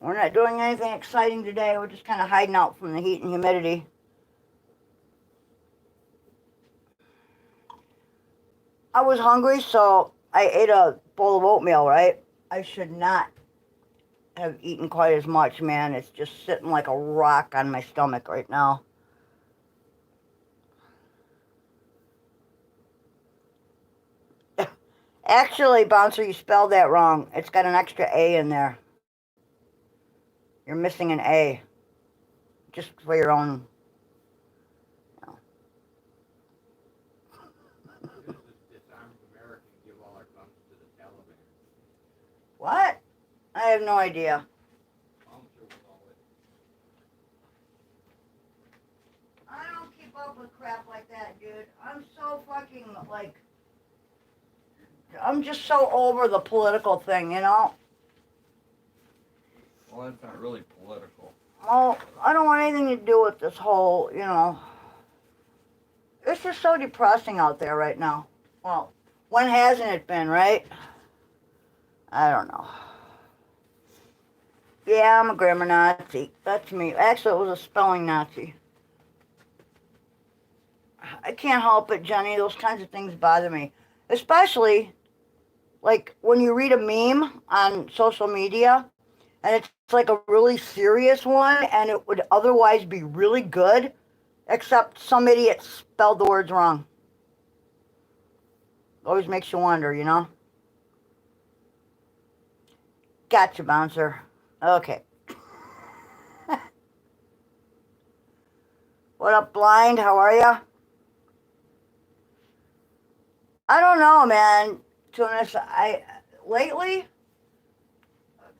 Speaker 2: We're not doing anything exciting today. We're just kind of hiding out from the heat and humidity. I was hungry, so I ate a bowl of oatmeal, right? I should not have eaten quite as much, man. It's just sitting like a rock on my stomach right now. Actually, Bouncer, you spelled that wrong. It's got an extra A in there. You're missing an A. Just for your own. What? I have no idea. I don't keep up with crap like that, dude. I'm so fucking, like, I'm just so over the political thing, you know?
Speaker 1: Well, that's not really political.
Speaker 2: Well, I don't want anything to do with this whole, it's just so depressing out there right now. Well, when hasn't it been, right? I don't know. Yeah, I'm a grammar Nazi. That's me. Actually, it was a spelling Nazi. I can't help it, Jenny. Those kinds of things bother me. Especially, like, when you read a meme on social media, and it's like a really serious one, and it would otherwise be really good, except some idiot spelled the words wrong. Always makes you wonder, you know? Gotcha, Bouncer. Okay. What up, Blind? How are ya? I don't know, man. Tunis, lately,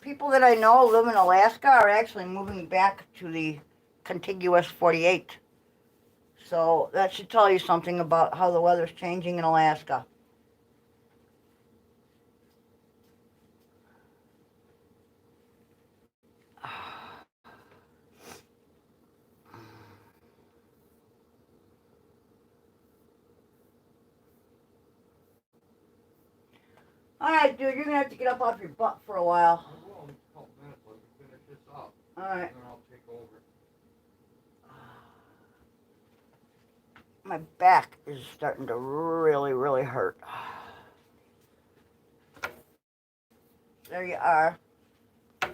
Speaker 2: people that I know live in Alaska are actually moving back to the contiguous 48. So that should tell you something about how the weather's changing in Alaska. All right, dude, you're going to have to get up off your butt for a while.
Speaker 1: I will in a couple minutes. Let me finish this up.
Speaker 2: All right.
Speaker 1: And then I'll take over.
Speaker 2: My back is starting to really, really hurt. There you are.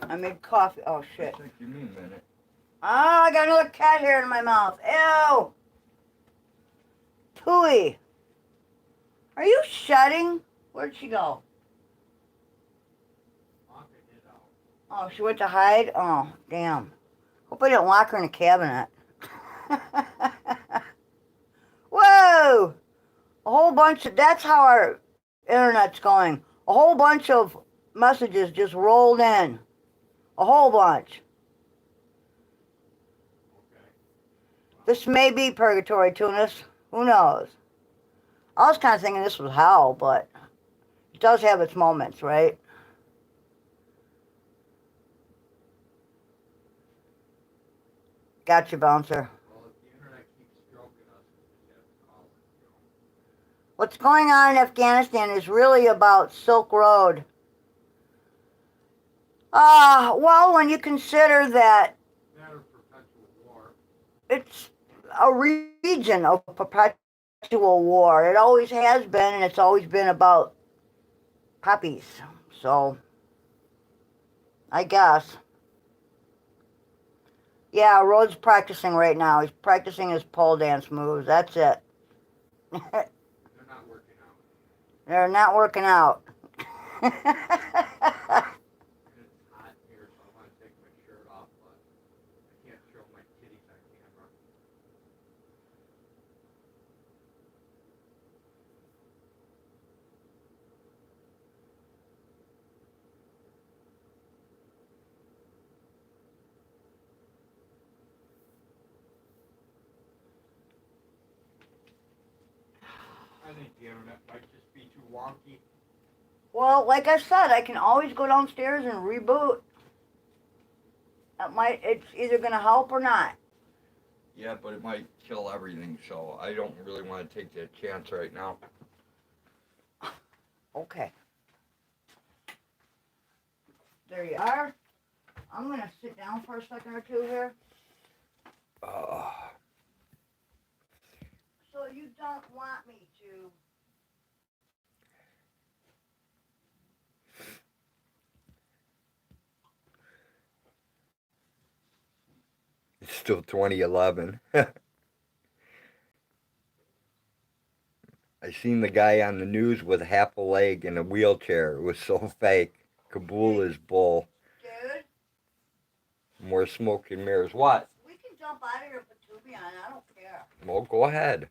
Speaker 2: I made coffee. Oh, shit.
Speaker 1: I think you mean a minute.
Speaker 2: Oh, I got another cat hair in my mouth. Ew. Pooey. Are you shutting? Where'd she go? Oh, she went to hide? Oh, damn. Hope I didn't lock her in a cabinet. Whoa! A whole bunch of, that's how our internet's going. A whole bunch of messages just rolled in. A whole bunch. This may be purgatory, Tunis. Who knows? I was kind of thinking this was hell, but it does have its moments, right? Gotcha, Bouncer.
Speaker 1: Well, if the internet keeps stroking us, we just have to call it.
Speaker 2: What's going on in Afghanistan is really about Silk Road. Well, when you consider that it's a region of perpetual war. It always has been, and it's always been about puppies. So, I guess. Yeah, Rod's practicing right now. He's practicing his pole dance moves. That's it.
Speaker 1: They're not working out.
Speaker 2: They're not working out.
Speaker 1: It's hot here, so I want to take my shirt off, but I can't show my titties on camera. I think the internet might just be too wonky.
Speaker 2: Well, like I said, I can always go downstairs and reboot. It's either gonna help or not.
Speaker 1: Yeah, but it might kill everything, so I don't really want to take that chance right now.
Speaker 2: Okay. There you are. I'm gonna sit down for a second or two here. So you don't want me to?
Speaker 1: It's still 2011. I seen the guy on the news with half a leg in a wheelchair. It was so fake. Kabul is bull.
Speaker 2: Dude,
Speaker 1: More smoke and mirrors. What?
Speaker 2: we can jump out of here and put Tubi on. I don't care.
Speaker 1: Well, go ahead.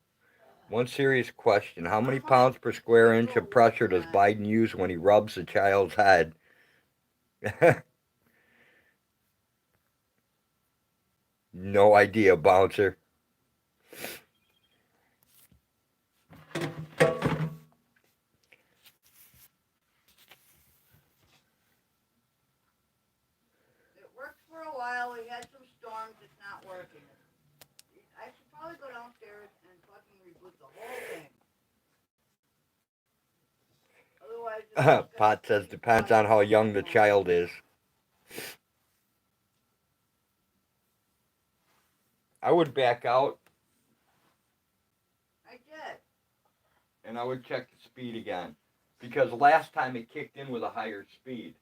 Speaker 1: One serious question. How many pounds per square inch of pressure does Biden use when he rubs a child's head? No idea, bouncer.
Speaker 2: It worked for a while. We had some storms. It's not working. I should probably go downstairs and fucking reboot the whole thing. Otherwise,
Speaker 1: Pot says depends on how young the child is. I would back out.
Speaker 2: I did.
Speaker 1: And I would check the speed again. Because last time it kicked in with a higher speed.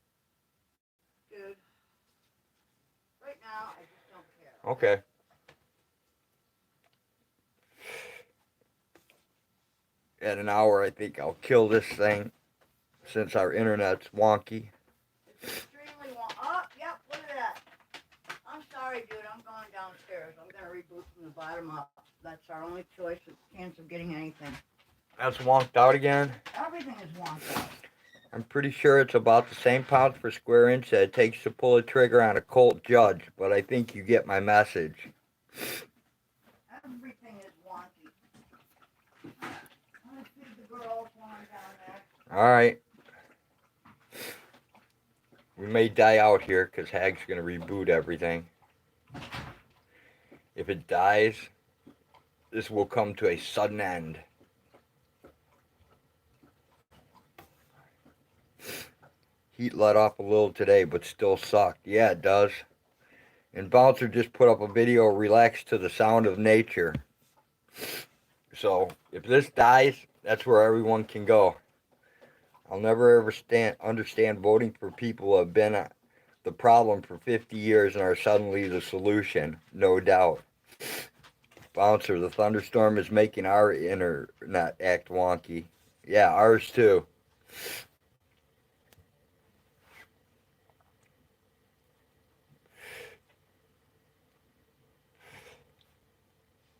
Speaker 2: Dude. Right now, I just don't care.
Speaker 1: Okay. At an hour, I think I'll kill this thing. Since our internet's wonky.
Speaker 2: It's extremely wonky. Oh, yep, look at that. I'm sorry, dude. I'm going downstairs. I'm going to reboot from the bottom up. That's our only choice with chance of getting anything.
Speaker 1: That's wonked out again?
Speaker 2: Everything is wonky out.
Speaker 1: I'm pretty sure it's about the same pounds per square inch that it takes to pull a trigger on a Colt Judge, but I think you get my message.
Speaker 2: Everything is wonky. I'm going to feed the girls while I'm down there.
Speaker 1: Alright. We may die out here because Hag's going to reboot everything. If it dies, this will come to a sudden end. Heat let off a little today, but still sucked. Yeah, it does. And Bouncer just put up a video, relax to the sound of nature. So, if this dies, that's where everyone can go. I'll never ever understand voting for people who have been the problem for 50 years and are suddenly the solution. No doubt. Bouncer, the thunderstorm is making our internet act wonky. Yeah, ours too.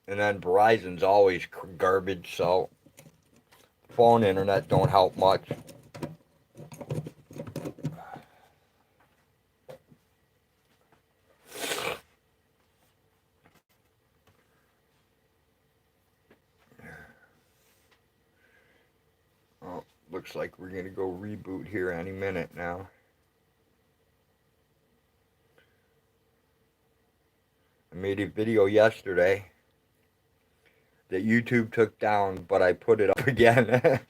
Speaker 1: And then Verizon's always garbage, so phone internet don't help much. Oh, looks like we're gonna go reboot here any minute now. I made a video yesterday that YouTube took down, but I put it up again.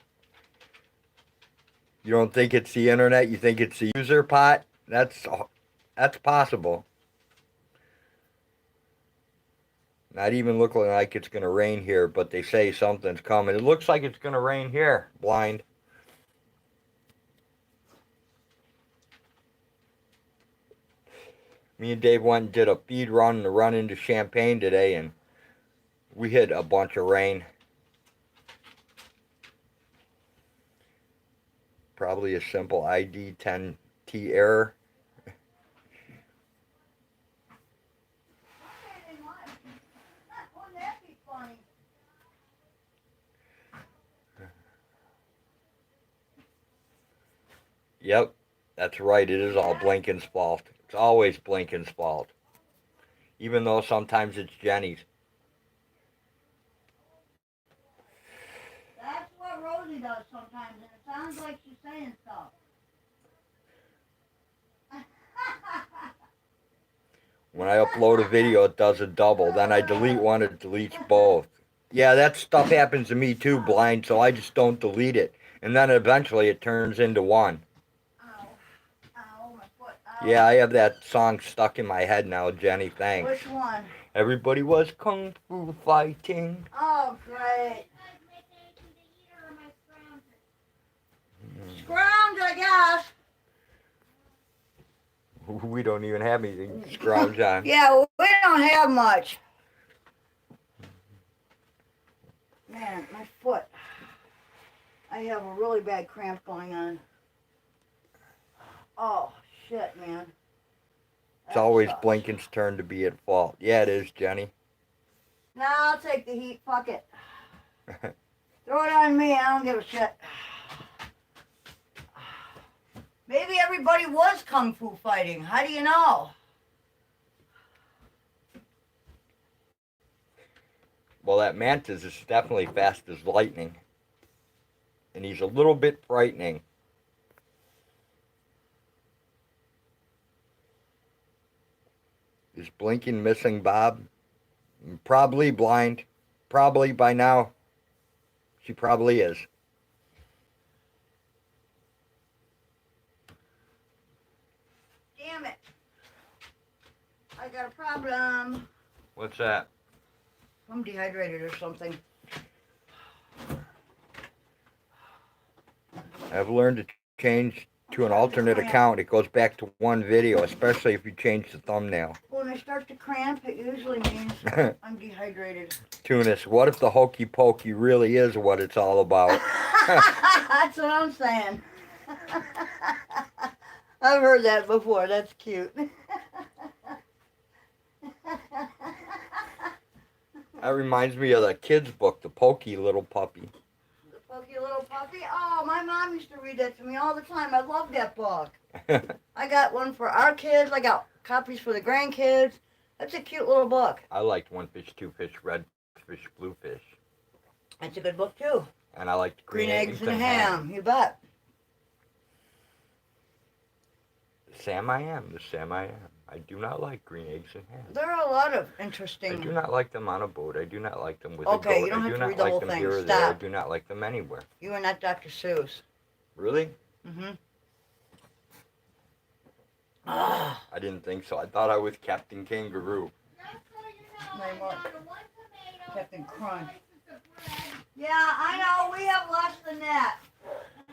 Speaker 1: You don't think it's the internet? You think it's the user pot? That's possible. Not even looking like it's going to rain here, but they say something's coming. It looks like it's going to rain here, blind. Me and Dave went and did a feed run and a run into Champaign today, and we hit a bunch of rain. Probably a simple ID 10T error. Yep, that's right. It is all Blinken's fault. It's always Blinken's fault. Even though sometimes it's Jenny's.
Speaker 2: That's what Rosie does sometimes, and it sounds like she's saying stuff.
Speaker 1: When I upload a video, it does a double. Then I delete one, it deletes both. Yeah, that stuff happens to me too, blind, so I just don't delete it. And then eventually it turns into one.
Speaker 2: Ow. Ow, my foot. Ow.
Speaker 1: Yeah, I have that song stuck in my head now, Jenny, thanks.
Speaker 2: Which one?
Speaker 1: Everybody was kung fu fighting.
Speaker 2: Oh, great. Scrounge, I guess.
Speaker 1: We don't even have anything to scrounge on.
Speaker 2: Yeah, well, we don't have much. Man, my foot. I have a really bad cramp going on. Oh, shit, man.
Speaker 1: It's always Blinken's turn to be at fault. Yeah, it is, Jenny.
Speaker 2: Nah, I'll take the heat. Fuck it. Throw it on me. I don't give a shit. Maybe everybody was kung fu fighting. How do you know?
Speaker 1: Well, that mantis is definitely fast as lightning. And he's a little bit frightening. Is Blinken missing Bob? Probably blind. Probably by now. She probably is.
Speaker 2: Damn it. I got a problem.
Speaker 1: What's that?
Speaker 2: I'm dehydrated or something.
Speaker 1: I've learned to change to an alternate account. It goes back to one video, especially if you change the thumbnail.
Speaker 2: When I start to cramp, it usually means I'm dehydrated.
Speaker 1: Tunis, what if the hokey pokey really is what it's all about?
Speaker 2: That's what I'm saying. I've heard that before. That's cute.
Speaker 1: That reminds me of the kids' book, The Pokey Little Puppy.
Speaker 2: The Pokey Little Puppy? Oh, my mom used to read that to me all the time. I love that book. I got one for our kids. I got copies for the grandkids. That's a cute little book.
Speaker 1: I liked One Fish, Two Fish, Red Fish, Blue Fish.
Speaker 2: That's a good book, too.
Speaker 1: And I liked
Speaker 2: Green Eggs and Ham. You bet.
Speaker 1: The Sam I am. I do not like green eggs and ham.
Speaker 2: There are a lot of interesting...
Speaker 1: I do not like them on a boat. I do not like them with a goat.
Speaker 2: Okay, you don't have to read the whole thing.
Speaker 1: I do not like them here or there. I do not like them anywhere.
Speaker 2: You are not Dr. Seuss.
Speaker 1: Really?
Speaker 2: Mm-hmm.
Speaker 1: I didn't think so. I thought I was Captain Kangaroo.
Speaker 2: Captain Crunch. Yeah, I know. We have less than that.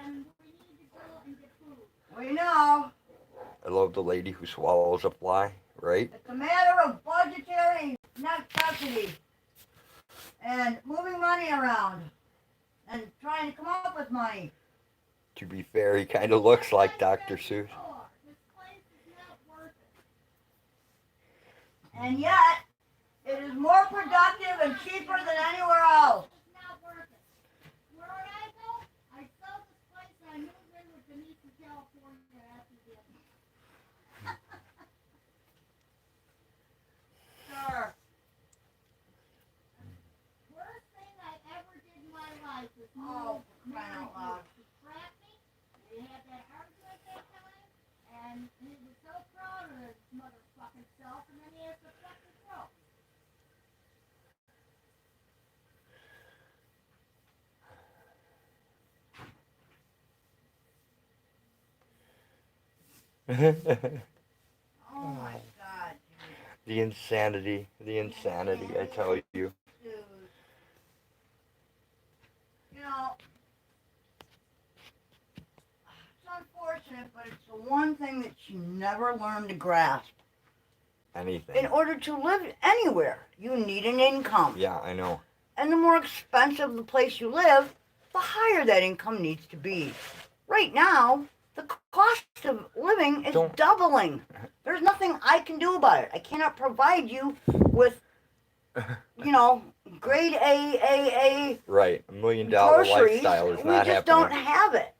Speaker 2: And we need to go and get food. We know.
Speaker 1: I love the lady who swallows a fly, right?
Speaker 2: It's a matter of budgetary necessity and moving money around and trying to come up with money.
Speaker 1: To be fair, he kind of looks like Dr. Seuss.
Speaker 2: And yet, it is more productive and cheaper than anywhere else. It's not worth it. Where I go, I sold this place and I moved in with Denise in California after this. Sure. Worst thing I ever did in my life was move. Crying out loud. He trapped me. We had that argument that time, and he was so proud of his motherfucking self, and then he has to fuck his throat. Oh my God, dude.
Speaker 1: The insanity, I tell you.
Speaker 2: Dude. You know, it's unfortunate, but it's the one thing that you never learn to grasp.
Speaker 1: Anything.
Speaker 2: In order to live anywhere, you need an income.
Speaker 1: Yeah, I know.
Speaker 2: And the more expensive the place you live, the higher that income needs to be. Right now, the cost of living is doubling. There's nothing I can do about it. I cannot provide you with, you know, grade A.
Speaker 1: Right, $1 million
Speaker 2: groceries.
Speaker 1: lifestyle is
Speaker 2: We
Speaker 1: not
Speaker 2: just
Speaker 1: happening.
Speaker 2: don't have it.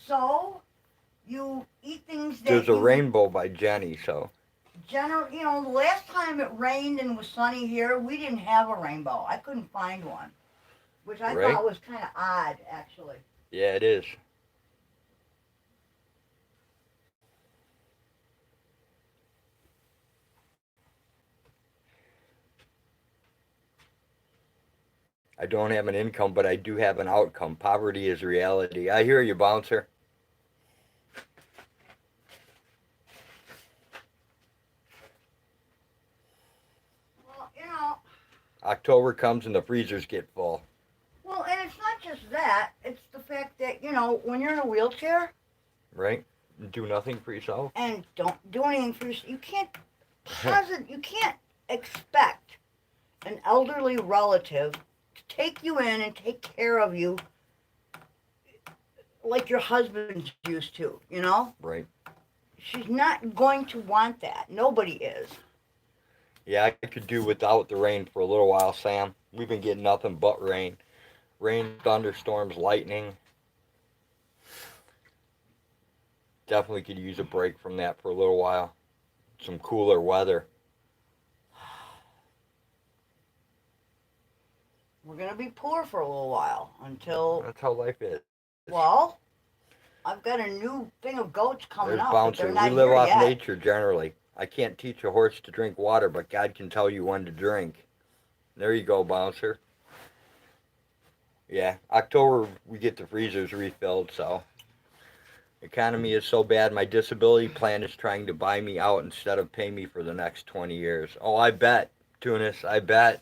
Speaker 2: So, you eat things that
Speaker 1: There's a rainbow by Jenny, so.
Speaker 2: You know, the last time it rained and was sunny here, we didn't have a rainbow. I couldn't find one, which I thought was kind of odd, actually.
Speaker 1: Yeah, it is. I don't have an income, but I do have an outcome. Poverty is reality. I hear you, bouncer.
Speaker 2: Well, you know.
Speaker 1: October comes and the freezers get full.
Speaker 2: Well, and it's not just that. It's the fact that, you know, when you're in a wheelchair.
Speaker 1: Right? Do nothing for yourself.
Speaker 2: And don't do anything for yourself. You can't expect an elderly relative to take you in and take care of you like your husband's used to, you know?
Speaker 1: Right.
Speaker 2: She's not going to want that. Nobody is.
Speaker 1: Yeah, I could do without the rain for a little while, Sam. We've been getting nothing but rain. Rain, thunderstorms, lightning. Definitely could use a break from that for a little while. Some cooler weather.
Speaker 2: We're going to be poor for a little while until...
Speaker 1: That's how life is.
Speaker 2: Well, I've got a new thing of goats coming up, but they're not
Speaker 1: We live
Speaker 2: here
Speaker 1: off
Speaker 2: yet.
Speaker 1: nature generally. I can't teach a horse to drink water, but God can tell you when to drink. There you go, bouncer. Yeah, October we get the freezers refilled, so. Economy is so bad, my disability plan is trying to buy me out instead of pay me for the next 20 years. Oh, I bet, Tunis, I bet.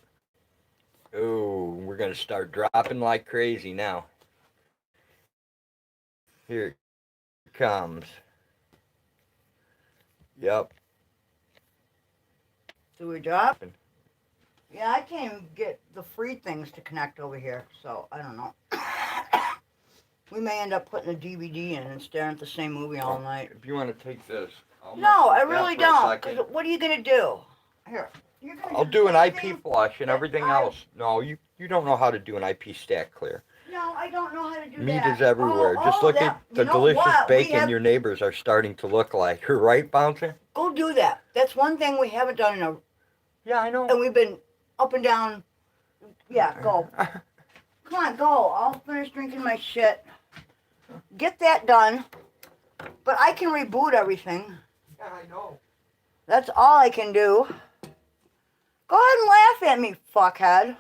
Speaker 1: Ooh, we're going to start dropping like crazy now. Here it comes. Yep.
Speaker 2: Do we drop? Yeah, I can't even get the free things to connect over here, so I don't know. We may end up putting a DVD in and staring at the same movie all night.
Speaker 1: If you want to take this.
Speaker 2: No, I really don't. 'Cause what are you going to do? Here.
Speaker 1: I'll do an IP flush and everything else. No, you don't know how to do an IP stack clear.
Speaker 2: No, I don't know how to do that.
Speaker 1: Meat is everywhere. Just look at the delicious bacon your neighbors are starting to look like. Right, Bouncer?
Speaker 2: Go do that. That's one thing we haven't done in a...
Speaker 1: Yeah, I know.
Speaker 2: And we've been up and down. Yeah, go. Come on, go. I'll finish drinking my shit. Get that done. But I can reboot everything.
Speaker 1: Yeah, I know.
Speaker 2: That's all I can do. Go ahead and laugh at me, fuckhead.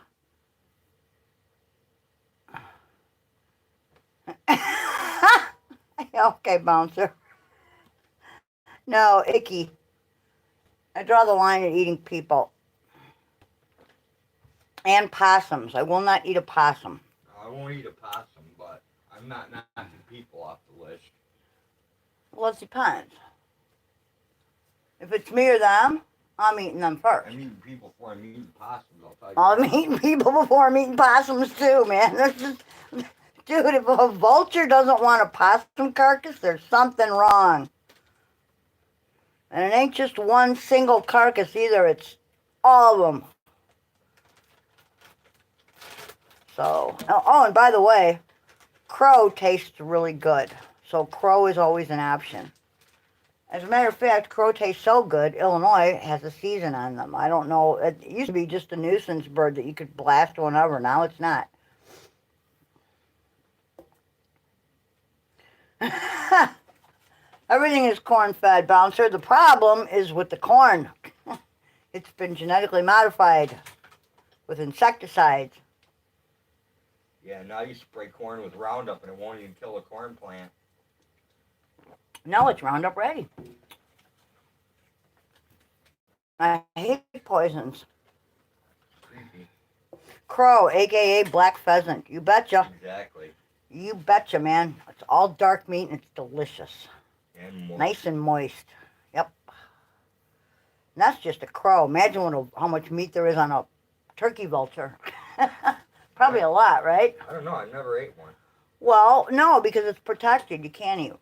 Speaker 2: Okay, bouncer. No, icky. I draw the line at eating people. And possums. I will not eat a possum.
Speaker 1: I won't eat a possum, but I'm not knocking people off the list.
Speaker 2: Well, it depends. If it's me or them, I'm eating them first.
Speaker 1: I'm eating people before I'm eating possums, I'll tell you.
Speaker 2: I'm eating people before I'm eating possums too, man. That's just, dude, if a vulture doesn't want a possum carcass, there's something wrong. And it ain't just one single carcass either, it's all of them. So, oh, and by the way, crow tastes really good. So crow is always an option. As a matter of fact, crow tastes so good, Illinois has a season on them. I don't know, it used to be just a nuisance bird that you could blast whenever. Now it's not. Everything is corn-fed, bouncer. The problem is with the corn. It's been genetically modified with insecticides.
Speaker 1: Yeah, now you spray corn with Roundup and it won't even kill a corn plant.
Speaker 2: No, it's Roundup ready. I hate poisons.
Speaker 1: Creepy.
Speaker 2: Crow, aka black pheasant. You betcha.
Speaker 1: Exactly.
Speaker 2: You betcha, man. It's all dark meat and it's delicious.
Speaker 1: And moist.
Speaker 2: Nice and moist. Yep. And that's just a crow. Imagine how much meat there is on a turkey vulture. Probably a lot, right?
Speaker 1: I don't know. I never ate one.
Speaker 2: Well, no, because it's protected. You can't eat.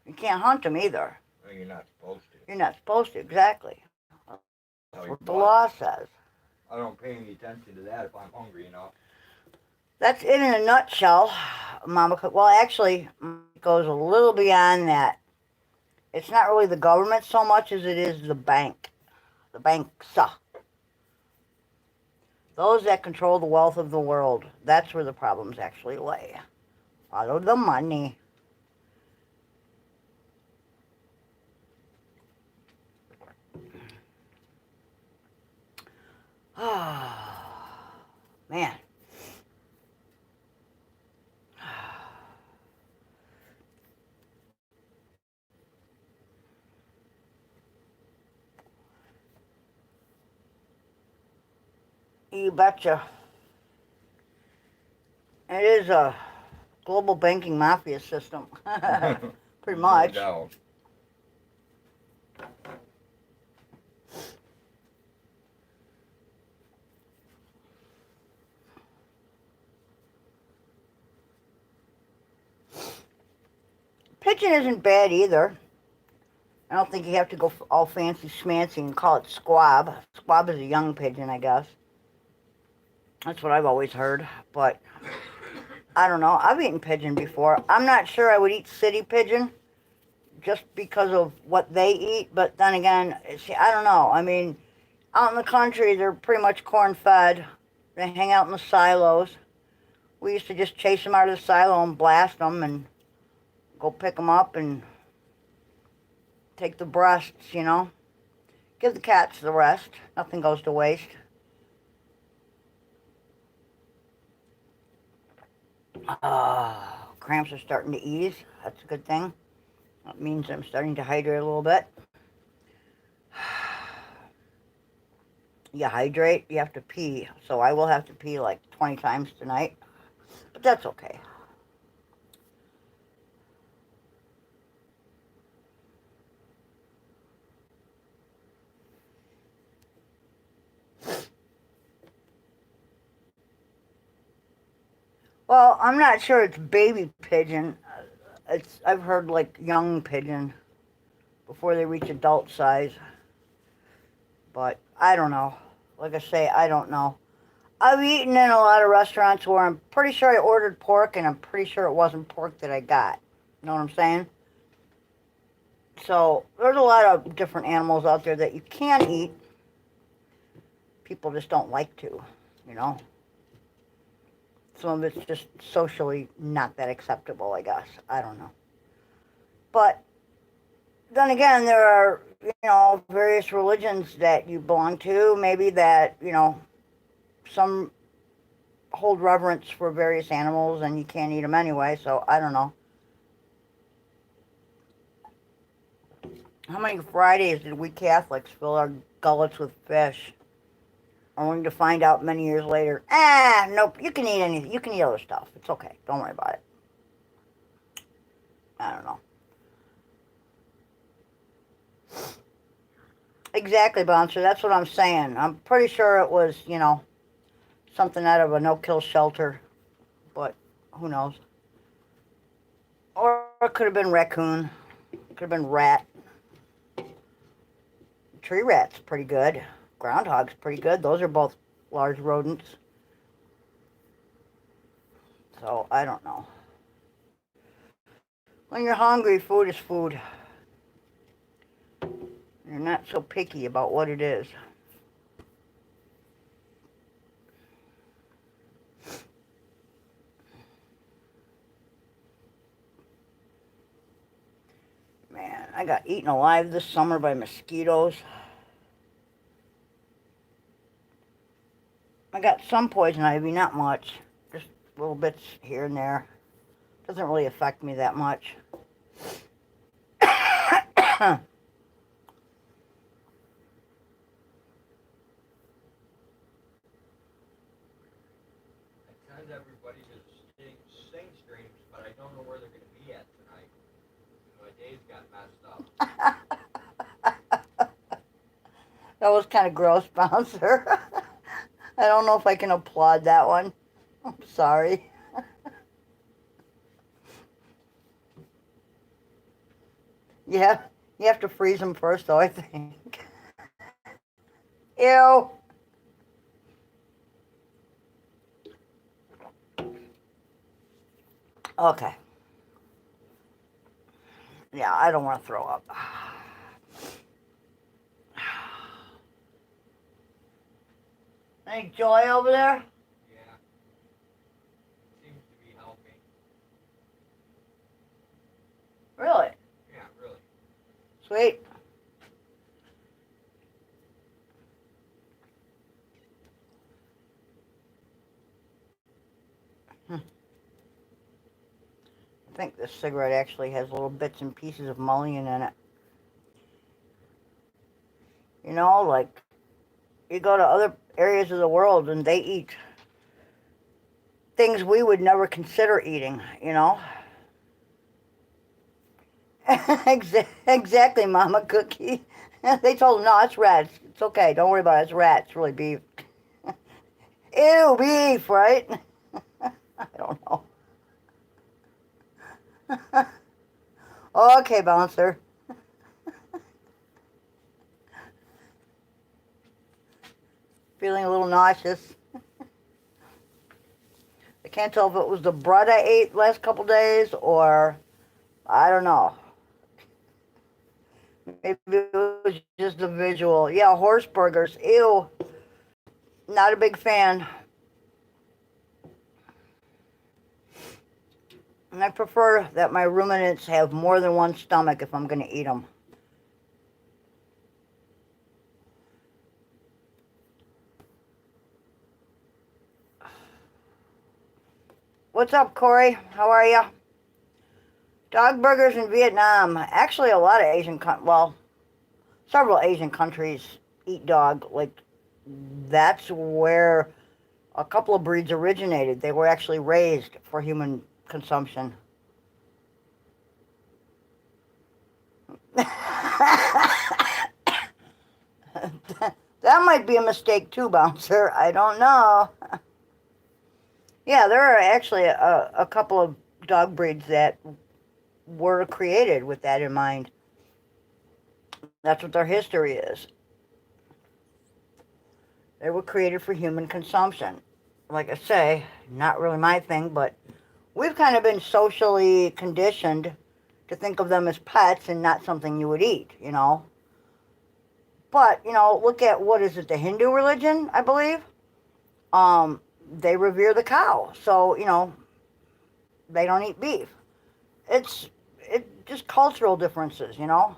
Speaker 2: You can't hunt them either.
Speaker 1: No, you're not supposed to.
Speaker 2: You're not supposed to, exactly. That's what the law says.
Speaker 1: I don't pay any attention to that if I'm hungry enough.
Speaker 2: That's it in a nutshell, Mama. Well, actually, it goes a little beyond that. It's not really the government so much as it is the bank. The banks. Those that control the wealth of the world. That's where the problems actually lay. Follow the money. Man. You betcha. It is a global banking mafia system. Pretty much.
Speaker 1: No doubt.
Speaker 2: Pigeon isn't bad either. I don't think you have to go all fancy schmancy and call it squab. Squab is a young pigeon, I guess. That's what I've always heard. But I don't know. I've eaten pigeon before. I'm not sure I would eat city pigeon just because of what they eat. But then again, see, I don't know. I mean, out in the country, they're pretty much corn-fed. They hang out in the silos. We used to just chase them out of the silo and blast them and go pick them up and take the breasts, you know. Give the cats the rest. Nothing goes to waste. Cramps are starting to ease. That's a good thing. That means I'm starting to hydrate a little bit. You hydrate, you have to pee. So I will have to pee like 20 times tonight. But that's okay. Well, I'm not sure it's baby pigeon. I've heard like young pigeon before they reach adult size. But I don't know. Like I say, I don't know. I've eaten in a lot of restaurants where I'm pretty sure I ordered pork and I'm pretty sure it wasn't pork that I got. You know what I'm saying? So there's a lot of different animals out there that you can eat. People just don't like to, you know. Some of it's just socially not that acceptable, I guess. I don't know. But then again, there are, you know, various religions that you belong to. Maybe that, you know, some hold reverence for various animals and you can't eat them anyway. So I don't know. How many Fridays did we Catholics fill our gullets with fish? Only to find out many years later, nope, you can eat anything. You can eat other stuff. It's okay. Don't worry about it. I don't know. Exactly, Bouncer. That's what I'm saying. I'm pretty sure it was, you know, something out of a no-kill shelter. But who knows? Or it could have been raccoon. Could have been rat. Tree rat's pretty good. Groundhog's pretty good. Those are both large rodents. So, I don't know. When you're hungry, food is food. You're not so picky about what it is. Man, I got eaten alive this summer by mosquitoes. I got some poison ivy, not much. Just little bits here and there. Doesn't really affect me that much.
Speaker 1: send everybody to sing streams, but I don't know where they're going to be at tonight. My days got messed up.
Speaker 2: That was kind of gross, Bouncer. I don't know if I can applaud that one. I'm sorry. Yeah, you have to freeze them first, though, I think. Ew. Okay. Yeah, I don't want to throw up. Any joy over there?
Speaker 1: Yeah. Seems to be helping.
Speaker 2: Really?
Speaker 1: Yeah, really.
Speaker 2: Sweet. I think this cigarette actually has little bits and pieces of mullion in it. You know, like, you go to other areas of the world and they eat things we would never consider eating, you know? Exactly, Mama Cookie. They told him, no, it's rats. It's okay. Don't worry about it. It's rats. It's really beef. Ew, beef, right? I don't know. Okay, Bouncer. Feeling a little nauseous. I can't tell if it was the bread I ate last couple days or I don't know. Maybe it was just the visual. Yeah, horse burgers. Ew. Not a big fan. And I prefer that my ruminants have more than one stomach if I'm going to eat them. What's up, Corey? How are you? Dog burgers in Vietnam. Actually, a lot of several Asian countries eat dog. Like, that's where a couple of breeds originated. They were actually raised for human consumption. That might be a mistake too, Bouncer. I don't know. Yeah, there are actually a couple of dog breeds that were created with that in mind. That's what their history is. They were created for human consumption. Like I say, not really my thing, but we've kind of been socially conditioned to think of them as pets and not something you would eat, you know. But, you know, look at, what is it, the Hindu religion, I believe? They revere the cow. So, you know, they don't eat beef. It's just cultural differences, you know.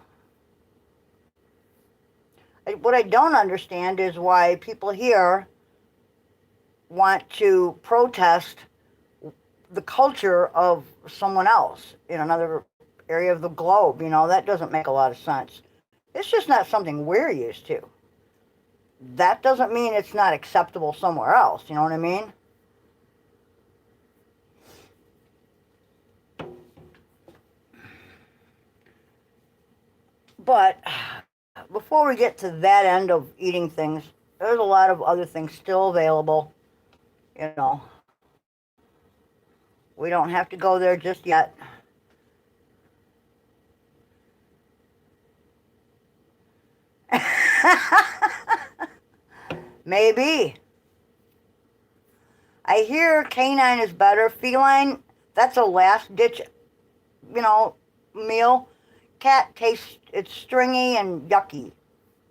Speaker 2: What I don't understand is why people here want to protest the culture of someone else in another area of the globe. You know, that doesn't make a lot of sense. It's just not something we're used to. That doesn't mean it's not acceptable somewhere else. You know what I mean? But before we get to that end of eating things, there's a lot of other things still available. You know, we don't have to go there just yet. Maybe. I hear canine is better. Feline, that's a last ditch, you know, meal. Cat tastes, it's stringy and yucky.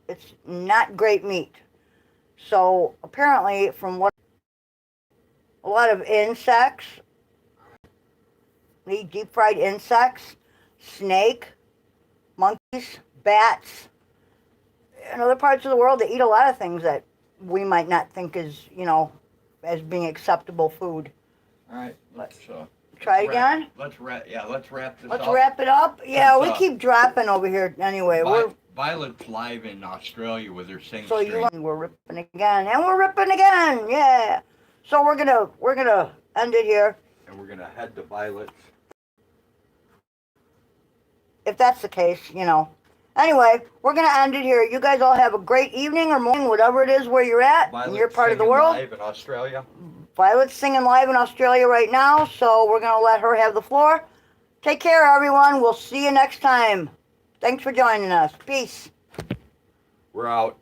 Speaker 2: It's not great meat. So apparently, from what a lot of insects, they eat deep fried insects, snake, monkeys, bats. In other parts of the world, they eat a lot of things that we might not think is, you know, as being acceptable food.
Speaker 1: All right, let's
Speaker 2: try again.
Speaker 1: Let's wrap this up.
Speaker 2: Let's wrap it up. Yeah, we keep dropping over here anyway.
Speaker 1: Violet's live in Australia with her sing
Speaker 2: so
Speaker 1: stream.
Speaker 2: We're ripping again, and we're ripping again. Yeah. So we're gonna end it here.
Speaker 1: And we're gonna head to Violet's.
Speaker 2: If that's the case, you know. Anyway, we're going to end it here. You guys all have a great evening or morning, whatever it is where you're at in your part of the world.
Speaker 1: Live in Australia.
Speaker 2: Violet's singing live in Australia right now, so we're going to let her have the floor. Take care, everyone. We'll see you next time. Thanks for joining us. Peace.
Speaker 1: We're out.